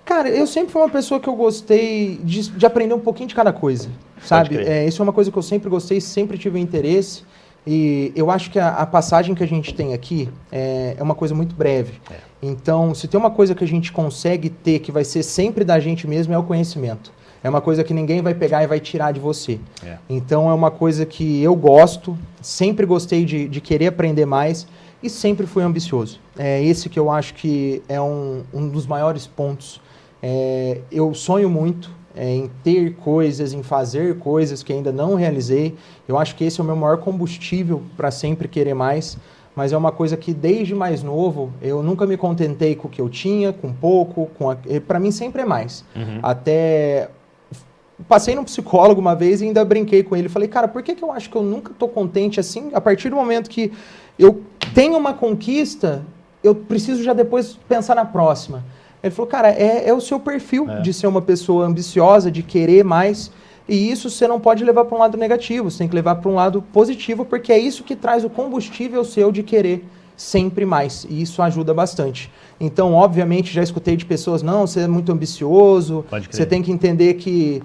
S2: Cara, eu sempre fui uma pessoa que eu gostei de aprender um pouquinho de cada coisa, sabe? Isso é uma coisa que eu sempre gostei, sempre tive interesse. E eu acho que a passagem que a gente tem aqui é uma coisa muito breve. Então, se tem uma coisa que a gente consegue ter que vai ser sempre da gente mesmo, é o conhecimento. É uma coisa que ninguém vai pegar e vai tirar de você. Então, é uma coisa que eu gosto, sempre gostei de querer aprender mais e sempre fui ambicioso. É esse que eu acho que é um dos maiores pontos. Eu sonho muito em ter coisas, em fazer coisas que ainda não realizei. Eu acho que esse é o meu maior combustível para sempre querer mais. Mas é uma coisa que desde mais novo eu nunca me contentei com o que eu tinha, com pouco. Para mim sempre é mais. Até passei num psicólogo uma vez e ainda brinquei com ele. Falei, cara, por que eu acho que eu nunca estou contente assim? A partir do momento que eu tenho uma conquista, eu preciso já depois pensar na próxima. Ele falou, cara, é o seu perfil de ser uma pessoa ambiciosa, de querer mais. E isso você não pode levar para um lado negativo, você tem que levar para um lado positivo, porque é isso que traz o combustível seu de querer sempre mais. E isso ajuda bastante. Então, obviamente, já escutei de pessoas, não, você é muito ambicioso, você tem que entender que,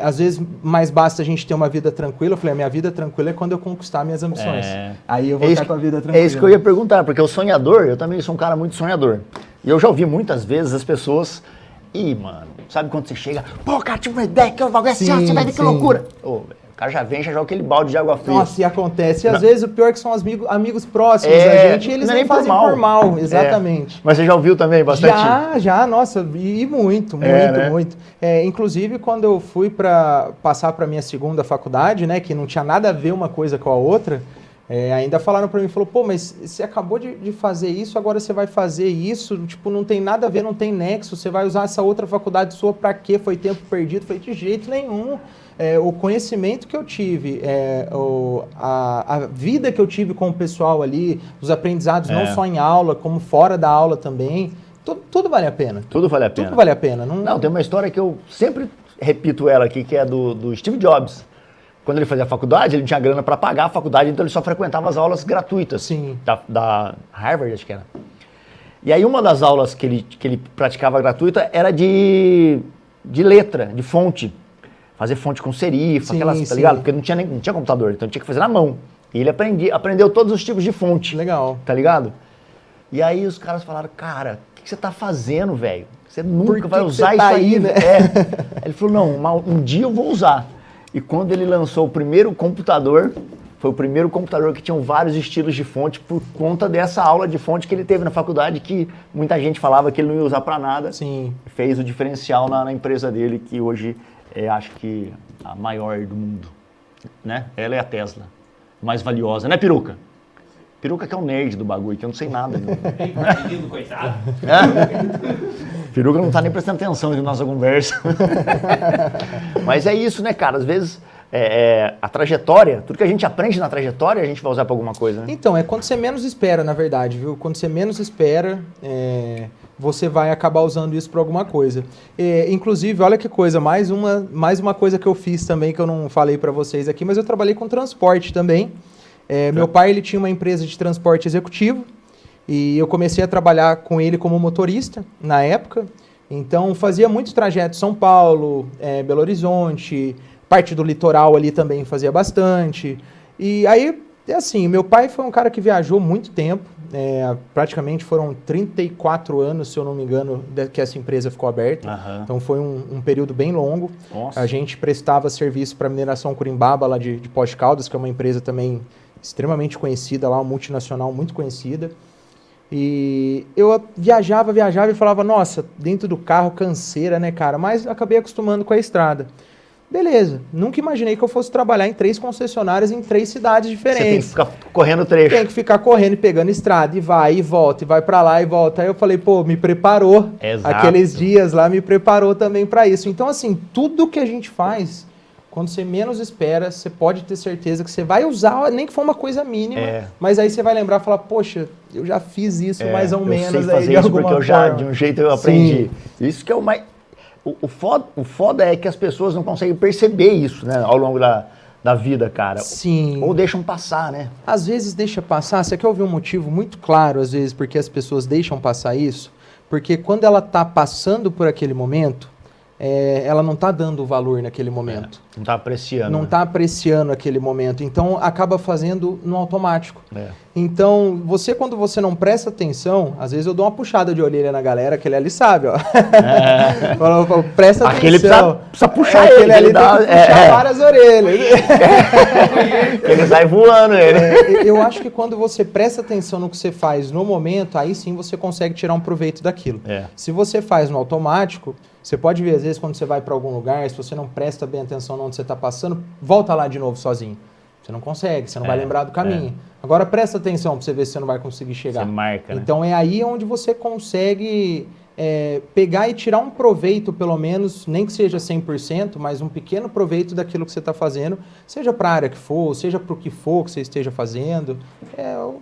S2: às vezes, mais basta a gente ter uma vida tranquila. Eu falei, a minha vida tranquila é quando eu conquistar minhas ambições. Aí eu vou ficar com a vida tranquila.
S1: É isso que eu ia perguntar, porque o sonhador, eu também sou um cara muito sonhador. E eu já ouvi muitas vezes as pessoas, mano, sabe quando você chega, pô, cara, tive uma ideia, que eu vou assim, você vai ver que loucura. O cara já vem, já joga aquele balde de água fria.
S2: Nossa, e acontece. E às vezes o pior é que são os amigos próximos da gente, eles nem fazem por mal. Exatamente.
S1: Mas você já ouviu também bastante?
S2: Já, nossa, e muito. Inclusive, quando eu fui passar para minha segunda faculdade, né, que não tinha nada a ver uma coisa com a outra, ainda falaram para mim, pô, mas você acabou de fazer isso, agora você vai fazer isso, tipo, não tem nada a ver, não tem nexo, você vai usar essa outra faculdade sua para quê? Foi tempo perdido? Falei, de jeito nenhum. O conhecimento que eu tive, a vida que eu tive com o pessoal ali, os aprendizados não só em aula, como fora da aula também, tudo vale a pena.
S1: Tudo vale a pena.
S2: Tudo vale a pena.
S1: Não, tem uma história que eu sempre repito ela aqui, que é do Steve Jobs. Quando ele fazia a faculdade, ele não tinha grana para pagar a faculdade, então ele só frequentava as aulas gratuitas.
S2: Sim.
S1: Da Harvard, acho que era. E aí uma das aulas que ele praticava gratuita era de letra, de fonte. Fazer fonte com serif, aquelas, tá ligado? Porque não tinha computador, então tinha que fazer na mão. E ele aprendeu todos os tipos de fonte.
S2: Legal.
S1: Tá ligado? E aí os caras falaram, cara, o que você tá fazendo, velho? Você nunca vai usar isso aí, né? Ele falou, não, um dia eu vou usar. E quando ele lançou o primeiro computador, foi o primeiro computador que tinha vários estilos de fonte por conta dessa aula de fonte que ele teve na faculdade, que muita gente falava que ele não ia usar para nada.
S2: Sim.
S1: Fez o diferencial na empresa dele, que hoje acho que a maior do mundo, né? Ela é a Tesla, mais valiosa, né, Peruca? Peruca que é um nerd do bagulho, que eu não sei nada.
S3: Coitado.
S1: Peruca não tá nem prestando atenção na nossa conversa. Mas é isso, né, cara? Às vezes a trajetória, tudo que a gente aprende na trajetória, a gente vai usar para alguma coisa, né?
S2: Então, é quando você menos espera, na verdade, viu? Quando você menos espera, você vai acabar usando isso para alguma coisa. Inclusive, olha que coisa, mais uma coisa que eu fiz também, que eu não falei para vocês aqui, mas eu trabalhei com transporte também. Meu pai, ele tinha uma empresa de transporte executivo e eu comecei a trabalhar com ele como motorista na época. Então, fazia muitos trajetos, São Paulo, Belo Horizonte, parte do litoral ali também fazia bastante. E aí, assim, meu pai foi um cara que viajou muito tempo, praticamente foram 34 anos, se eu não me engano, que essa empresa ficou aberta.
S1: Uhum.
S2: Então, foi um período bem longo.
S1: Nossa.
S2: A gente prestava serviço para a mineração Curimbaba, lá de Pós de Caldas, que é uma empresa também extremamente conhecida lá, uma multinacional muito conhecida. E eu viajava e falava, nossa, dentro do carro, canseira, né, cara? Mas acabei acostumando com a estrada. Beleza, nunca imaginei que eu fosse trabalhar em 3 concessionárias em 3 cidades diferentes.
S1: Você tem que ficar correndo trecho.
S2: Tem que ficar correndo e pegando estrada, e vai, e volta, e vai pra lá, e volta. Aí eu falei, pô, me preparou.
S1: Exato.
S2: Aqueles dias lá me preparou também pra isso. Então, assim, tudo que a gente faz, quando você menos espera, você pode ter certeza que você vai usar, nem que for uma coisa mínima, mas aí você vai lembrar e falar, poxa, eu já fiz isso mais ou menos.
S1: Eu sei
S2: aí,
S1: fazer
S2: de
S1: isso
S2: alguma
S1: porque eu já,
S2: forma.
S1: de um jeito eu aprendi.
S2: Sim.
S1: Isso que é o mais... O foda é que as pessoas não conseguem perceber isso, né, ao longo da vida, cara.
S2: Sim.
S1: Ou deixam passar, né?
S2: Às vezes deixa passar, você quer ouvir um motivo muito claro, às vezes, porque as pessoas deixam passar isso? Porque quando ela está passando por aquele momento, ela não está dando valor naquele momento.
S1: Não está apreciando.
S2: Não está apreciando aquele momento. Então, acaba fazendo no automático. Então, quando você não presta atenção, às vezes eu dou uma puxada de orelha na galera, aquele ali sabe, ó. Falo, presta atenção.
S1: Aquele precisa puxar
S2: aquele ali
S1: dá,
S2: tem que puxar várias orelhas.
S1: Ele sai voando, ele.
S2: Eu acho que quando você presta atenção no que você faz no momento, aí sim você consegue tirar um proveito daquilo. Se você faz no automático, você pode ver, às vezes, quando você vai para algum lugar, se você não presta bem atenção onde você está passando, volta lá de novo sozinho. Você não consegue, você não vai lembrar do caminho. Agora presta atenção para você ver se você não vai conseguir chegar.
S1: Você marca, né?
S2: Então é aí onde você consegue pegar e tirar um proveito, pelo menos, nem que seja 100%, mas um pequeno proveito daquilo que você está fazendo, seja para a área que for, seja para o que for que você esteja fazendo.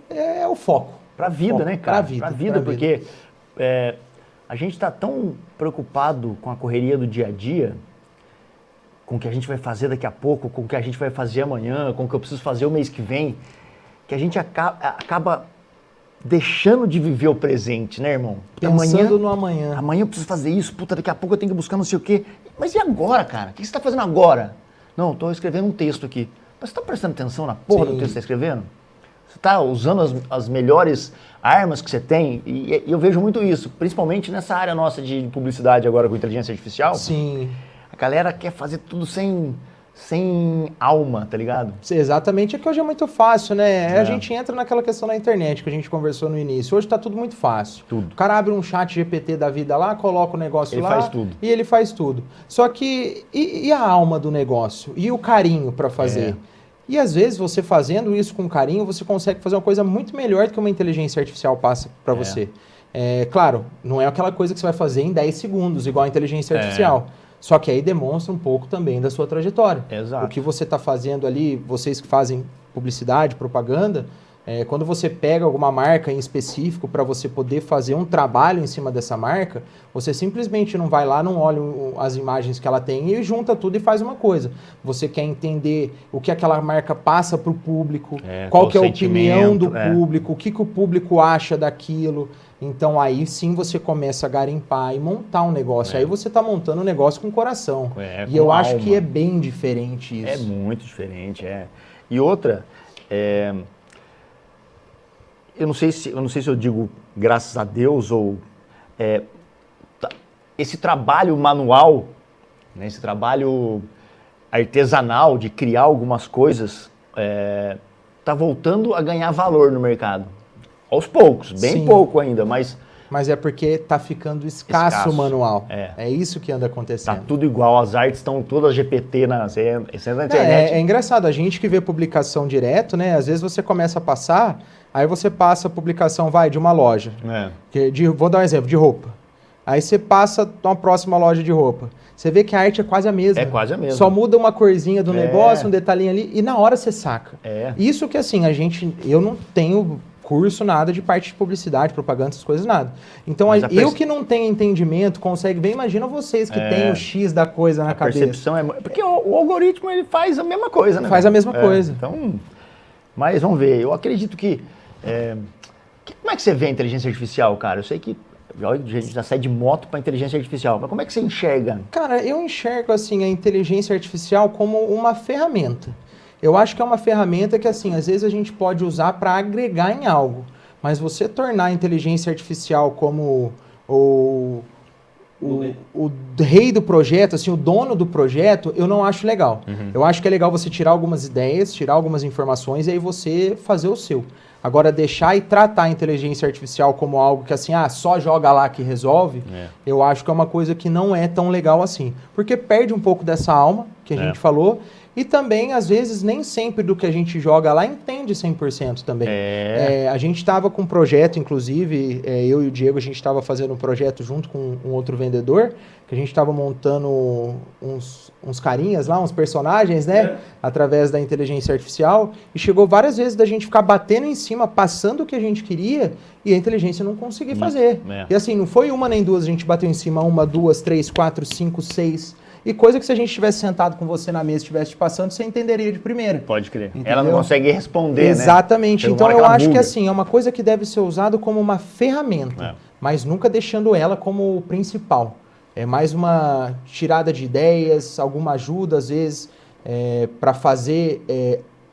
S2: É o foco.
S1: Para a vida, né, cara? Para a vida, porque a gente está tão preocupado com a correria do dia a dia, com o que a gente vai fazer daqui a pouco, com o que a gente vai fazer amanhã, com o que eu preciso fazer o mês que vem, que a gente acaba deixando de viver o presente, né, irmão?
S2: Pensando no amanhã.
S1: Amanhã eu preciso fazer isso, puta, daqui a pouco eu tenho que buscar não sei o quê. Mas e agora, cara? O que você está fazendo agora? Não, estou escrevendo um texto aqui. Mas você está prestando atenção na porra do texto que você está escrevendo? Você está usando as melhores armas que você tem? E eu vejo muito isso, principalmente nessa área nossa de publicidade agora com inteligência artificial.
S2: Sim.
S1: A galera quer fazer tudo sem alma, tá ligado?
S2: Exatamente, é que hoje é muito fácil, né? A gente entra naquela questão da internet que a gente conversou no início. Hoje tá tudo muito fácil.
S1: Tudo.
S2: O cara abre um chat GPT da vida lá, coloca o negócio lá.
S1: Ele faz tudo.
S2: E ele faz tudo. Só que, e a alma do negócio? E o carinho para fazer? E às vezes você fazendo isso com carinho, você consegue fazer uma coisa muito melhor do que uma inteligência artificial passa para você. Claro, não é aquela coisa que você vai fazer em 10 segundos, igual a inteligência artificial. Só que aí demonstra um pouco também da sua trajetória.
S1: Exato.
S2: O que você está fazendo ali, vocês que fazem publicidade, propaganda, quando você pega alguma marca em específico para você poder fazer um trabalho em cima dessa marca, você simplesmente não vai lá, não olha as imagens que ela tem e junta tudo e faz uma coisa. Você quer entender o que aquela marca passa para o público, qual que é a opinião do público, o que o público acha daquilo. Então aí sim você começa a garimpar e montar um negócio. Aí você está montando um negócio com coração. E eu acho que é bem diferente isso.
S1: É muito diferente, E outra, eu não sei se eu digo graças a Deus ou esse trabalho manual, né, esse trabalho artesanal de criar algumas coisas está voltando a ganhar valor no mercado. Aos poucos, bem pouco ainda, mas...
S2: Mas é porque está ficando escasso o manual. É isso que anda acontecendo.
S1: Tá tudo igual, as artes estão todas GPT você entra na internet.
S2: É engraçado, a gente que vê publicação direto, né? Às vezes você começa a passar, aí você passa a publicação, de uma loja. Vou dar um exemplo, de roupa. Aí você passa uma próxima loja de roupa. Você vê que a arte é quase a mesma.
S1: É quase a mesma.
S2: Só muda uma corzinha do negócio, um detalhinho ali, e na hora você saca. Isso que assim, eu não tenho curso, nada de parte de publicidade, propaganda, essas coisas, nada. Então, eu que não tenho entendimento, consegue ver, imagina vocês que têm o X da coisa na cabeça. A
S1: percepção porque o algoritmo, ele faz a mesma coisa, né?
S2: Faz a mesma coisa.
S1: Então, mas vamos ver, eu acredito que... como é que você vê a inteligência artificial, cara? Eu sei que a gente já sai de moto para inteligência artificial, mas como é que você enxerga?
S2: Cara, eu enxergo, assim, a inteligência artificial como uma ferramenta. Eu acho que é uma ferramenta que, assim, às vezes a gente pode usar para agregar em algo. Mas você tornar a inteligência artificial como o rei do projeto, assim, o dono do projeto, eu não acho legal. Eu acho que é legal você tirar algumas ideias, tirar algumas informações e aí você fazer o seu. Agora, deixar e tratar a inteligência artificial como algo que, assim, só joga lá que resolve, eu acho que é uma coisa que não é tão legal assim. Porque perde um pouco dessa alma que a gente falou. E também, às vezes, nem sempre do que a gente joga lá entende 100% também. A gente estava com um projeto, inclusive, eu e o Diego, a gente estava fazendo um projeto junto com um outro vendedor, que a gente estava montando uns carinhas lá, uns personagens, né? Através da inteligência artificial. E chegou várias vezes da gente ficar batendo em cima, passando o que a gente queria, e a inteligência não conseguia fazer. E assim, não foi uma nem duas, a gente bateu em cima, 1, 2, 3, 4, 5, 6... E coisa que se a gente tivesse sentado com você na mesa e estivesse te passando, você entenderia de primeira.
S1: Pode crer.
S2: Entendeu?
S1: Ela não consegue responder,
S2: Exatamente.
S1: né?
S2: Então eu acho que assim, é uma coisa que deve ser usada como uma ferramenta, mas nunca deixando ela como o principal. É mais uma tirada de ideias, alguma ajuda, às vezes, para fazer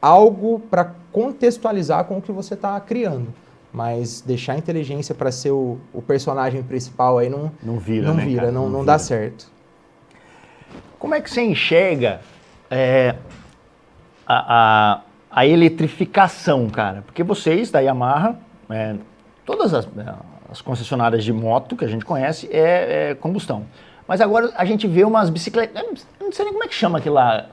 S2: algo para contextualizar com o que você está criando. Mas deixar a inteligência para ser o personagem principal aí não vira, não dá certo.
S1: Como é que você enxerga a eletrificação, cara? Porque vocês, da Yamaha, todas as concessionárias de moto que a gente conhece é combustão. Mas agora a gente vê umas bicicletas, eu não sei nem como é que chama aquilo lá,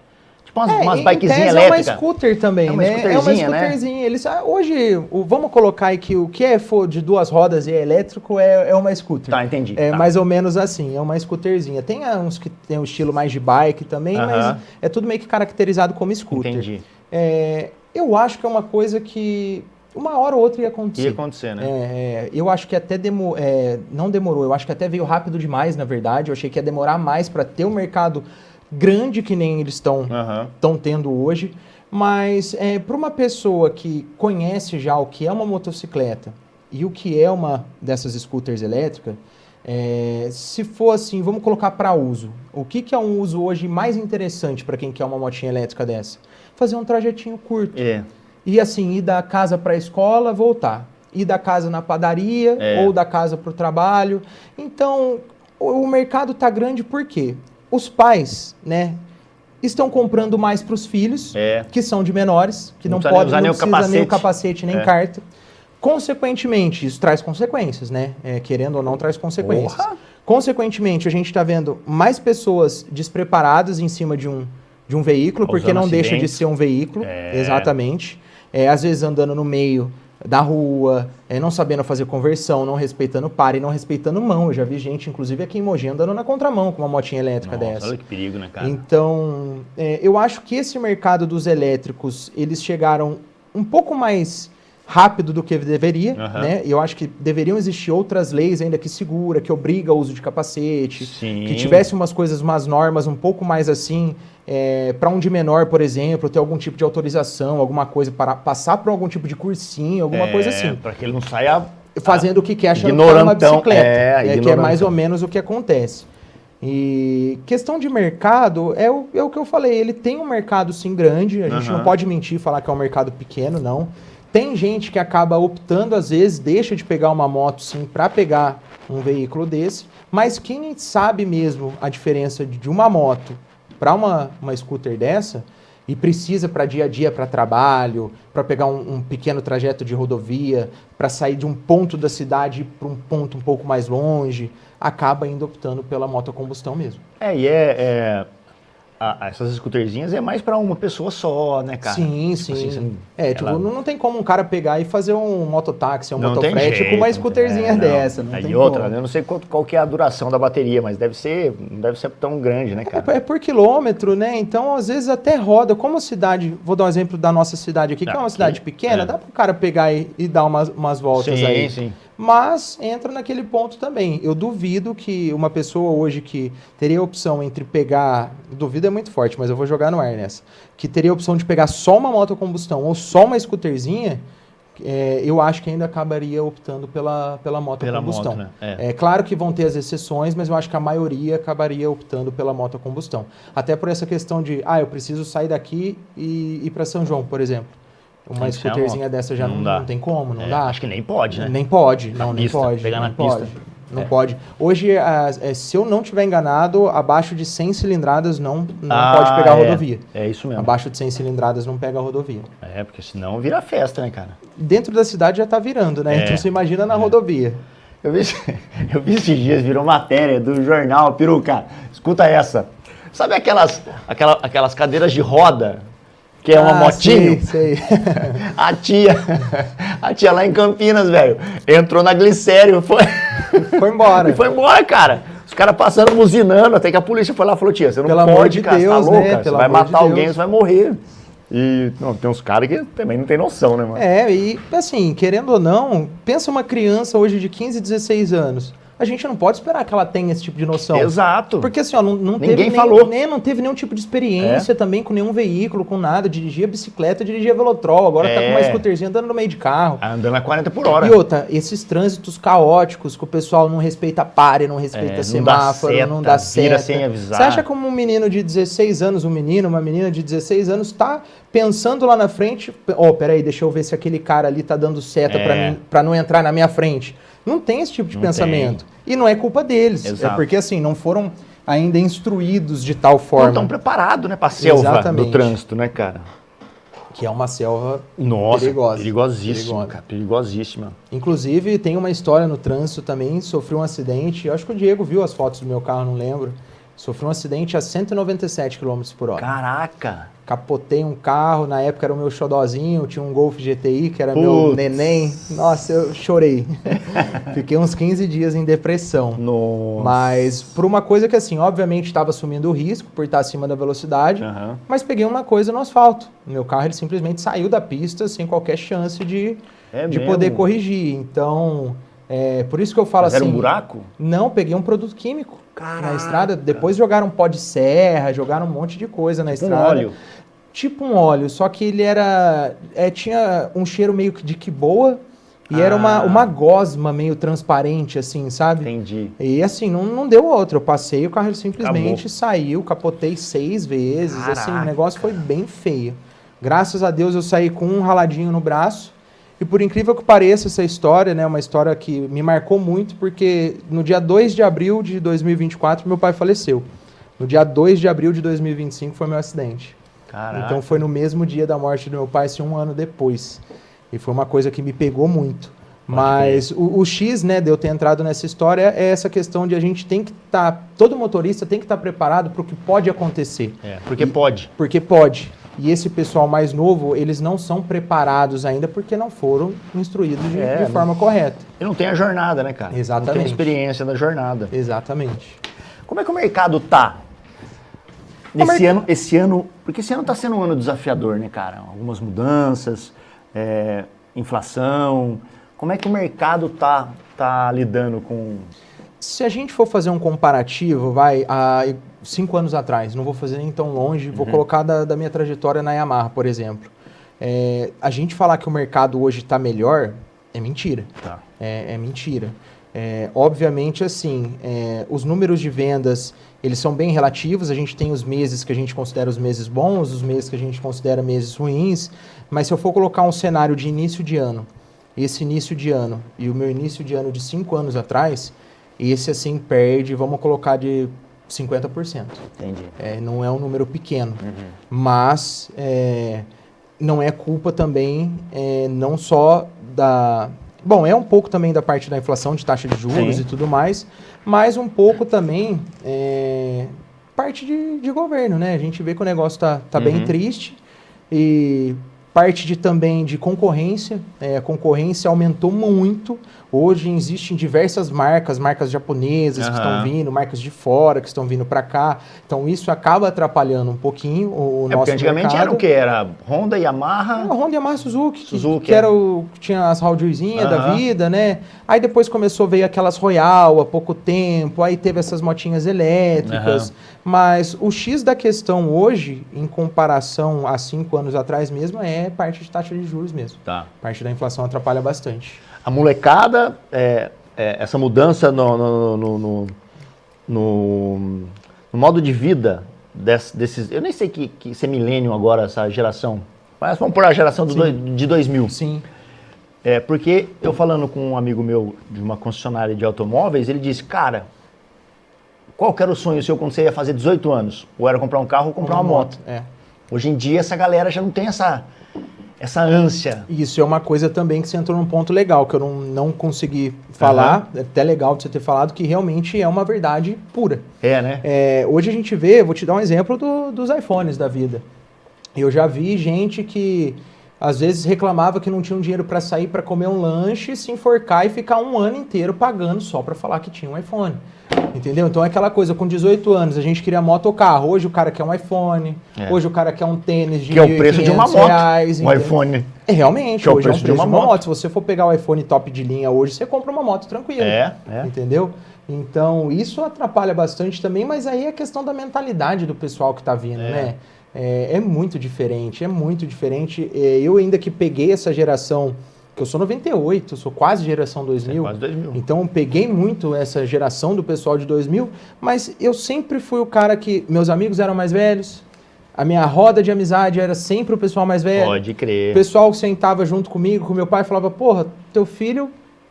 S1: tipo umas bikezinhas elétricas.
S2: É uma scooter também,
S1: né?
S2: É uma scooterzinha. Eles, hoje, vamos colocar aí que o que for de 2 rodas e é elétrico é uma scooter.
S1: Tá, entendi.
S2: Mais ou menos assim, é uma scooterzinha. Tem uns que tem um estilo mais de bike também, mas é tudo meio que caracterizado como scooter.
S1: Entendi.
S2: Eu acho que é uma coisa que uma hora ou outra ia acontecer.
S1: Ia acontecer, né?
S2: Eu acho que até não demorou, eu acho que até veio rápido demais, na verdade. Eu achei que ia demorar mais para ter um mercado grande que nem eles estão tendo hoje, mas para uma pessoa que conhece já o que é uma motocicleta e o que é uma dessas scooters elétricas, se for assim, vamos colocar para uso. O que é um uso hoje mais interessante para quem quer uma motinha elétrica dessa? Fazer um trajetinho curto. E assim, ir da casa para a escola, voltar. Ir da casa na padaria ou da casa para o trabalho. Então, o mercado está grande por quê? Os pais, né, estão comprando mais para os filhos, que são de menores, que não precisa nem o capacete nem carta. Consequentemente, isso traz consequências, né? Querendo ou não, traz consequências. Consequentemente, a gente está vendo mais pessoas despreparadas em cima de um veículo, porque não deixa de ser um veículo, exatamente. Às vezes andando no meio da rua, não sabendo fazer conversão, não respeitando pare, não respeitando mão. Eu já vi gente, inclusive aqui em Mogi, andando na contramão com uma motinha elétrica dessa. Olha
S1: que perigo, né, cara?
S2: Então, eu acho que esse mercado dos elétricos, eles chegaram um pouco mais rápido do que deveria, né? E eu acho que deveriam existir outras leis ainda que segura, que obriga o uso de capacete, que tivesse umas normas um pouco mais assim, para um de menor, por exemplo, ter algum tipo de autorização, alguma coisa, para passar por algum tipo de cursinho, alguma coisa assim.
S1: Para que ele não saia
S2: fazendo o que quer, achando que é uma bicicleta, que é mais ou menos o que acontece. E questão de mercado, é o que eu falei, ele tem um mercado sim grande, a gente não pode mentir e falar que é um mercado pequeno, não. Tem gente que acaba optando, às vezes, deixa de pegar uma moto, sim, para pegar um veículo desse, mas quem sabe mesmo a diferença de uma moto para uma scooter dessa, e precisa para dia a dia, para trabalho, para pegar um pequeno trajeto de rodovia, para sair de um ponto da cidade para um ponto um pouco mais longe, acaba ainda optando pela moto a combustão mesmo.
S1: Essas scooterzinhas é mais para uma pessoa só, né, cara?
S2: Sim, sim. Assim, não tem como um cara pegar e fazer um mototáxi, um motofrete com uma scooterzinha dessa. Não tem
S1: outra,
S2: como.
S1: Eu não sei qual que é a duração da bateria, mas não deve ser tão grande, né, cara?
S2: É por quilômetro, né? Então, às vezes até roda. Como a cidade, vou dar um exemplo da nossa cidade aqui, que é uma cidade pequena, dá para o cara pegar e dar umas voltas aí. Sim. Mas entra naquele ponto também. Eu duvido que uma pessoa hoje que teria a opção entre pegar... Duvido é muito forte, mas eu vou jogar no ar nessa. Que teria a opção de pegar só uma moto a combustão ou só uma scooterzinha, eu acho que ainda acabaria optando pela moto a combustão. Moto, né? É claro que vão ter as exceções, mas eu acho que a maioria acabaria optando pela moto a combustão. Até por essa questão de, eu preciso sair daqui e ir para São João, por exemplo. Uma scooterzinha dessa já não tem como, não dá.
S1: Acho que nem pode, né?
S2: Nem pode, nem pode.
S1: Pegar na pista.
S2: Não pode. Hoje, se eu não estiver enganado, abaixo de 100 cilindradas não pode pegar a rodovia.
S1: É isso mesmo.
S2: Abaixo de 100 cilindradas não pega a rodovia.
S1: Porque senão vira festa, né, cara?
S2: Dentro da cidade já tá virando, né? Então você imagina na rodovia.
S1: Eu vi esses dias, virou matéria do jornal, peruca. Escuta essa. Sabe aquelas cadeiras de roda, que é uma motinho?
S2: Sei.
S1: A tia lá em Campinas, velho, entrou na glicério,
S2: Foi embora.
S1: E foi embora, cara. Os caras passando, buzinando, até que a polícia foi lá e falou, tia, você não
S2: Pelo
S1: pode,
S2: amor de
S1: cara,
S2: Deus,
S1: você tá louca,
S2: né?
S1: você vai matar alguém, você vai morrer. E tem uns caras que também não tem noção, né, mano?
S2: E assim, querendo ou não, pensa uma criança hoje de 15, 16 anos. A gente não pode esperar que ela tenha esse tipo de noção.
S1: Exato.
S2: Porque assim, ó,
S1: Ninguém falou.
S2: Não teve nenhum tipo de experiência também com nenhum veículo, com nada. Dirigia bicicleta, dirigia velotrol. Agora tá com uma scooterzinha andando no meio de carro.
S1: Andando a 40 por hora.
S2: E outra, esses trânsitos caóticos que o pessoal não respeita pare, não respeita semáforo, não dá seta.
S1: Vira sem avisar.
S2: Você acha como um menino de 16 anos, uma menina de 16 anos tá pensando lá na frente, peraí, deixa eu ver se aquele cara ali tá dando seta pra não entrar na minha frente. Não tem esse tipo de pensamento. E não é culpa deles.
S1: Exato.
S2: É porque, assim, não foram ainda instruídos de tal forma.
S1: Não estão preparados, né, pra selva
S2: Exatamente.
S1: do trânsito, né, cara?
S2: Que é uma selva
S1: perigosíssima,
S2: perigosa.
S1: cara, perigosíssima.
S2: Inclusive, tem uma história no trânsito também, sofri um acidente, eu acho que o Diego viu as fotos do meu carro, não lembro. Sofri um acidente a 197 km por hora.
S1: Caraca!
S2: Capotei um carro, na época era o meu xodózinho, tinha um Golf GTI, que era meu neném. Nossa, eu chorei. Fiquei uns 15 dias em depressão.
S1: Nossa.
S2: Mas por uma coisa que, assim, obviamente estava assumindo o risco por estar acima da velocidade, mas peguei uma coisa no asfalto. O meu carro, ele simplesmente saiu da pista sem qualquer chance de poder corrigir. Então, por isso que eu falo assim...
S1: Era um buraco?
S2: Não, peguei um produto químico.
S1: Caraca.
S2: Na estrada. Depois jogaram pó de serra, jogaram um monte de coisa na estrada.
S1: Um óleo.
S2: Tipo um óleo, só que ele era... tinha um cheiro meio de que boa e era uma gosma meio transparente, assim, sabe?
S1: Entendi.
S2: E assim, não deu outra. Eu passei, o carro ele simplesmente
S1: Acabou.
S2: saiu, capotei 6 vezes.
S1: Caraca.
S2: Assim, o negócio foi bem feio. Graças a Deus eu saí com um raladinho no braço. E por incrível que pareça essa história, né, uma história que me marcou muito, porque no dia 2 de abril de 2024 meu pai faleceu. No dia 2 de abril de 2025 foi meu acidente.
S1: Caraca.
S2: Então foi no mesmo dia da morte do meu pai, assim, um ano depois. E foi uma coisa que me pegou muito. Mas o X, né, de eu ter entrado nessa história é essa questão de a gente tem que estar... todo motorista tem que estar preparado para o que pode acontecer.
S1: Porque pode.
S2: Porque pode. E esse pessoal mais novo, eles não são preparados ainda porque não foram instruídos de forma correta.
S1: E não tem a jornada, né, cara?
S2: Exatamente.
S1: Não tem a experiência da jornada.
S2: Exatamente.
S1: Como é que o mercado tá? Esse ano, porque esse ano tá sendo um ano desafiador, né, cara? Algumas mudanças, inflação. Como é que o mercado tá lidando com...
S2: Se a gente for fazer um comparativo, há 5 anos atrás, não vou fazer nem tão longe, vou colocar da minha trajetória na Yamaha, por exemplo. A gente falar que o mercado hoje está melhor é mentira.
S1: Tá.
S2: É mentira. Obviamente, assim, os números de vendas, eles são bem relativos. A gente tem os meses que a gente considera os meses bons, os meses que a gente considera meses ruins. Mas se eu for colocar um cenário de início de ano, esse início de ano e o meu início de ano de 5 anos atrás, esse, assim, perde, vamos colocar de 50%.
S1: Entendi.
S2: Não é um número pequeno, mas não é culpa também, não só da... Bom, é um pouco também da parte da inflação, de taxa de juros e tudo mais, mas um pouco também parte de governo, né? A gente vê que o negócio tá bem triste e parte também de concorrência. A concorrência aumentou muito. Hoje existem diversas marcas japonesas que estão vindo, marcas de fora que estão vindo para cá. Então isso acaba atrapalhando um pouquinho o nosso
S1: porque antigamente
S2: mercado.
S1: era o quê? Era Honda, Yamaha?
S2: Honda, Yamaha, Suzuki.
S1: Suzuki,
S2: que era tinha as Haujuizinhas da vida, né? Aí depois veio aquelas Royal há pouco tempo, aí teve essas motinhas elétricas. Mas o X da questão hoje, em comparação a 5 anos atrás mesmo, é parte de taxa de juros mesmo.
S1: Tá.
S2: Parte da inflação atrapalha bastante.
S1: A molecada, essa mudança no modo de vida desses... Eu nem sei se é milênio agora, essa geração. Mas vamos pôr a geração de 2000.
S2: Sim.
S1: Porque eu falando com um amigo meu de uma concessionária de automóveis, ele disse, cara, qual que era o sonho seu quando você ia fazer 18 anos? Ou era comprar um carro ou comprar uma moto. Hoje em dia essa galera já não tem essa ânsia.
S2: Isso é uma coisa também que você entrou num ponto legal, que eu não consegui falar, é até legal de você ter falado, que realmente é uma verdade pura.
S1: Né?
S2: Hoje a gente vê, vou te dar um exemplo dos iPhones da vida. Eu já vi gente que às vezes reclamava que não tinha um dinheiro para sair para comer um lanche, se enforcar e ficar um ano inteiro pagando só para falar que tinha um iPhone. Entendeu? Então é aquela coisa, com 18 anos a gente queria moto ou carro, hoje o cara quer um iPhone, hoje o cara quer um tênis de
S1: que é o preço de uma moto,
S2: reais,
S1: um iPhone.
S2: Realmente,
S1: que
S2: hoje
S1: é o preço de uma moto.
S2: Se você for pegar o iPhone top de linha hoje, você compra uma moto tranquilo. Entendeu? Então isso atrapalha bastante também, mas aí é questão da mentalidade do pessoal que está vindo, né? É muito diferente, Eu ainda que peguei essa geração, que eu sou 98, sou quase geração 2000.
S1: Quase 2000.
S2: Então eu peguei muito essa geração do pessoal de 2000, mas eu sempre fui o cara que meus amigos eram mais velhos, a minha roda de amizade era sempre o pessoal mais velho.
S1: Pode crer.
S2: O pessoal que sentava junto comigo, com meu pai, falava, porra, teu filho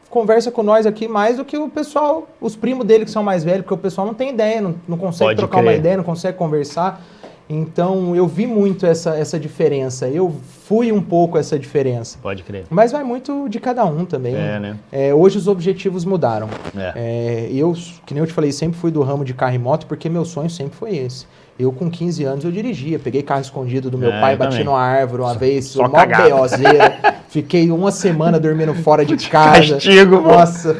S2: conversa com nós aqui mais do que o pessoal, os primos dele que são mais velhos, porque o pessoal não tem ideia, não consegue trocar uma ideia, não consegue conversar. Então, eu vi muito essa diferença. Eu fui um pouco essa diferença.
S1: Pode crer.
S2: Mas vai muito de cada um também.
S1: Né?
S2: Hoje os objetivos mudaram. Eu, que nem eu te falei, sempre fui do ramo de carro e moto, porque meu sonho sempre foi esse. Eu, com 15 anos, eu dirigia. Peguei carro escondido do meu pai, bati numa árvore uma vez,
S1: só
S2: mó beozeira. Fiquei uma semana dormindo fora de casa.
S1: Castigo,
S2: Nossa,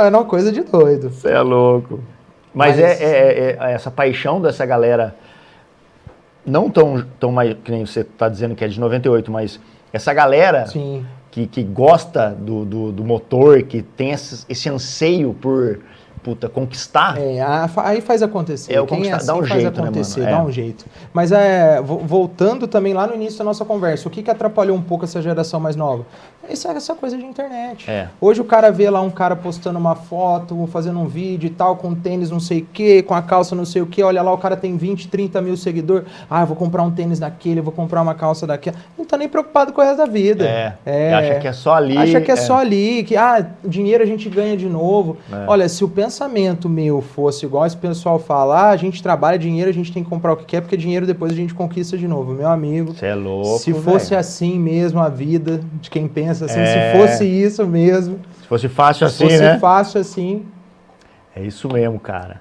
S2: era uma coisa de doido.
S1: Você é louco. Mas essa paixão dessa galera... Não tão mais, que nem você está dizendo que é de 98, mas essa galera que gosta do motor, que tem esse anseio por conquistar.
S2: Aí faz acontecer.
S1: Quem é assim dá um
S2: faz
S1: jeito,
S2: acontecer,
S1: né, mano?
S2: dá um jeito. Mas voltando também lá no início da nossa conversa, o que atrapalhou um pouco essa geração mais nova? Essa coisa de internet. Hoje o cara vê lá um cara postando uma foto, fazendo um vídeo e tal, com tênis não sei o que, com a calça não sei o que, olha lá, o cara tem 20, 30 mil seguidores, eu vou comprar um tênis daquele, eu vou comprar uma calça daquela. Não tá nem preocupado com o resto da vida.
S1: Acha que é só ali.
S2: Acha que é só ali, que dinheiro a gente ganha de novo. Olha, se o pensamento meu fosse igual esse pessoal fala, a gente trabalha dinheiro, a gente tem que comprar o que quer, porque dinheiro depois a gente conquista de novo. Meu amigo,
S1: você é louco,
S2: se fosse assim mesmo a vida de quem pensa assim, se fosse isso mesmo.
S1: Se fosse fácil assim, né?
S2: Se fosse fácil assim.
S1: É isso mesmo, cara.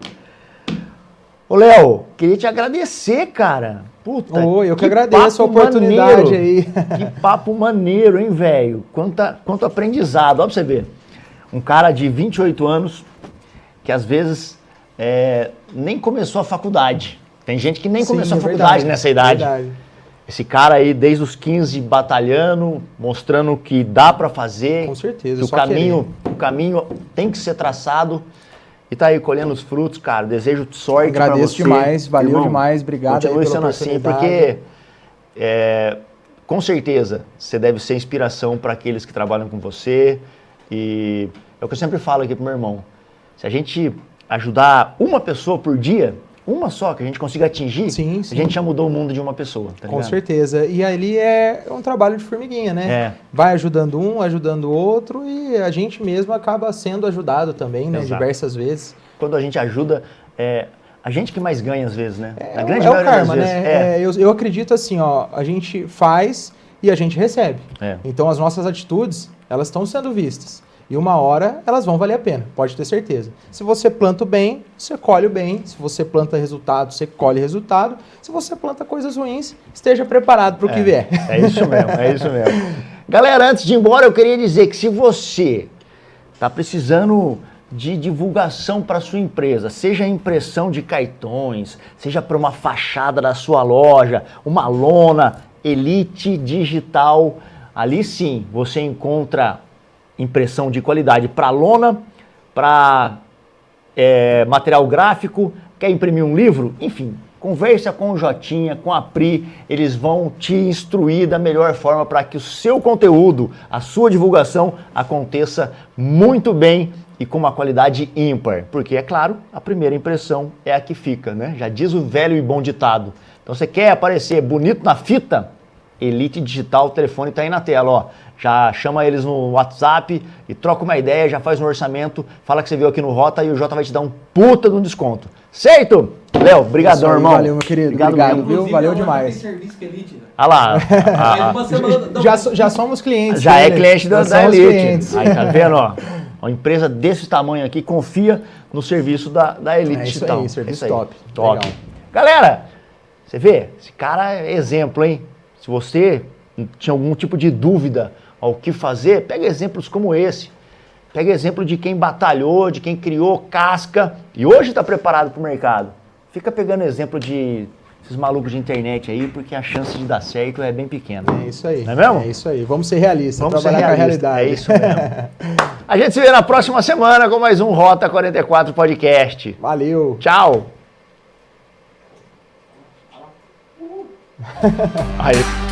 S1: Ô, Léo, queria te agradecer, cara. Puta,
S2: eu que agradeço a oportunidade
S1: maneiro.
S2: aí.
S1: Que papo maneiro, hein, velho? Quanto aprendizado. Ó, pra você ver. Um cara de 28 anos que às vezes nem começou a faculdade. Tem gente que nem começou a faculdade nessa idade.
S2: Verdade.
S1: Esse cara aí, desde os 15, batalhando, mostrando que dá pra fazer.
S2: Com certeza.
S1: Que o caminho tem que ser traçado. E tá aí colhendo os frutos, cara. Desejo sorte pra você.
S2: Agradeço demais, valeu,
S1: irmão,
S2: demais, obrigado aí
S1: continue
S2: pela
S1: sendo assim,
S2: oportunidade.
S1: porque com certeza você deve ser inspiração para aqueles que trabalham com você. E é o que eu sempre falo aqui pro meu irmão. Se a gente ajudar uma pessoa por dia, uma só que a gente consiga atingir, a gente já mudou o mundo de uma pessoa. Tá
S2: com
S1: ligado?
S2: certeza. E ali é um trabalho de formiguinha, né? Vai ajudando um, ajudando o outro e a gente mesmo acaba sendo ajudado também, né?
S1: Exato.
S2: Diversas vezes.
S1: Quando a gente ajuda, a gente que mais ganha às vezes, né?
S2: Na grande maioria das vezes. Né? Eu acredito assim, ó, a gente faz e a gente recebe. Então as nossas atitudes, elas estão sendo vistas. E uma hora elas vão valer a pena, pode ter certeza. Se você planta o bem, você colhe o bem. Se você planta resultado, você colhe resultado. Se você planta coisas ruins, esteja preparado para o que vier.
S1: É isso mesmo, é isso mesmo. Galera, antes de ir embora, eu queria dizer que se você está precisando de divulgação para sua empresa, seja impressão de cartões, seja para uma fachada da sua loja, uma lona, Elite Digital, ali sim você encontra impressão de qualidade para lona, para material gráfico, quer imprimir um livro, enfim, conversa com o Jotinha, com a Pri, eles vão te instruir da melhor forma para que o seu conteúdo, a sua divulgação aconteça muito bem e com uma qualidade ímpar, porque é claro, a primeira impressão é a que fica, né? Já diz o velho e bom ditado. Então você quer aparecer bonito na fita? Elite Digital, o telefone tá aí na tela, ó. Já chama eles no WhatsApp e troca uma ideia, já faz um orçamento, fala que você veio aqui no Rota e o Jota vai te dar um puta de um desconto. Certo? Léo, brigadão, irmão.
S2: Valeu, meu querido. Obrigado,
S1: mesmo.
S2: viu? Valeu demais.
S3: Tem serviço que Elite, né?
S1: Olha lá.
S3: Uma semana
S2: Já somos clientes.
S1: Já é
S2: dele.
S1: cliente
S2: Já
S1: da
S2: somos
S1: Elite.
S2: clientes.
S1: Aí, tá vendo, ó? Uma empresa desse tamanho aqui confia no serviço da Elite
S2: É isso
S1: Digital.
S2: aí, serviço
S1: É
S2: top.
S1: Top.
S2: Legal.
S1: Galera, você vê? Esse cara é exemplo, hein? Se você tinha algum tipo de dúvida ao que fazer, pega exemplos como esse. Pega exemplo de quem batalhou, de quem criou casca e hoje está preparado para o mercado. Fica pegando exemplo de esses malucos de internet aí, porque a chance de dar certo é bem pequena.
S2: É isso aí.
S1: Não é mesmo?
S2: É isso aí. Vamos ser realistas.
S1: Vamos
S2: trabalhar
S1: ser
S2: com a
S1: realistas,
S2: realidade.
S1: é isso mesmo. A gente se vê na próxima semana com mais um Rota 44 Podcast.
S2: Valeu.
S1: Tchau. Aí.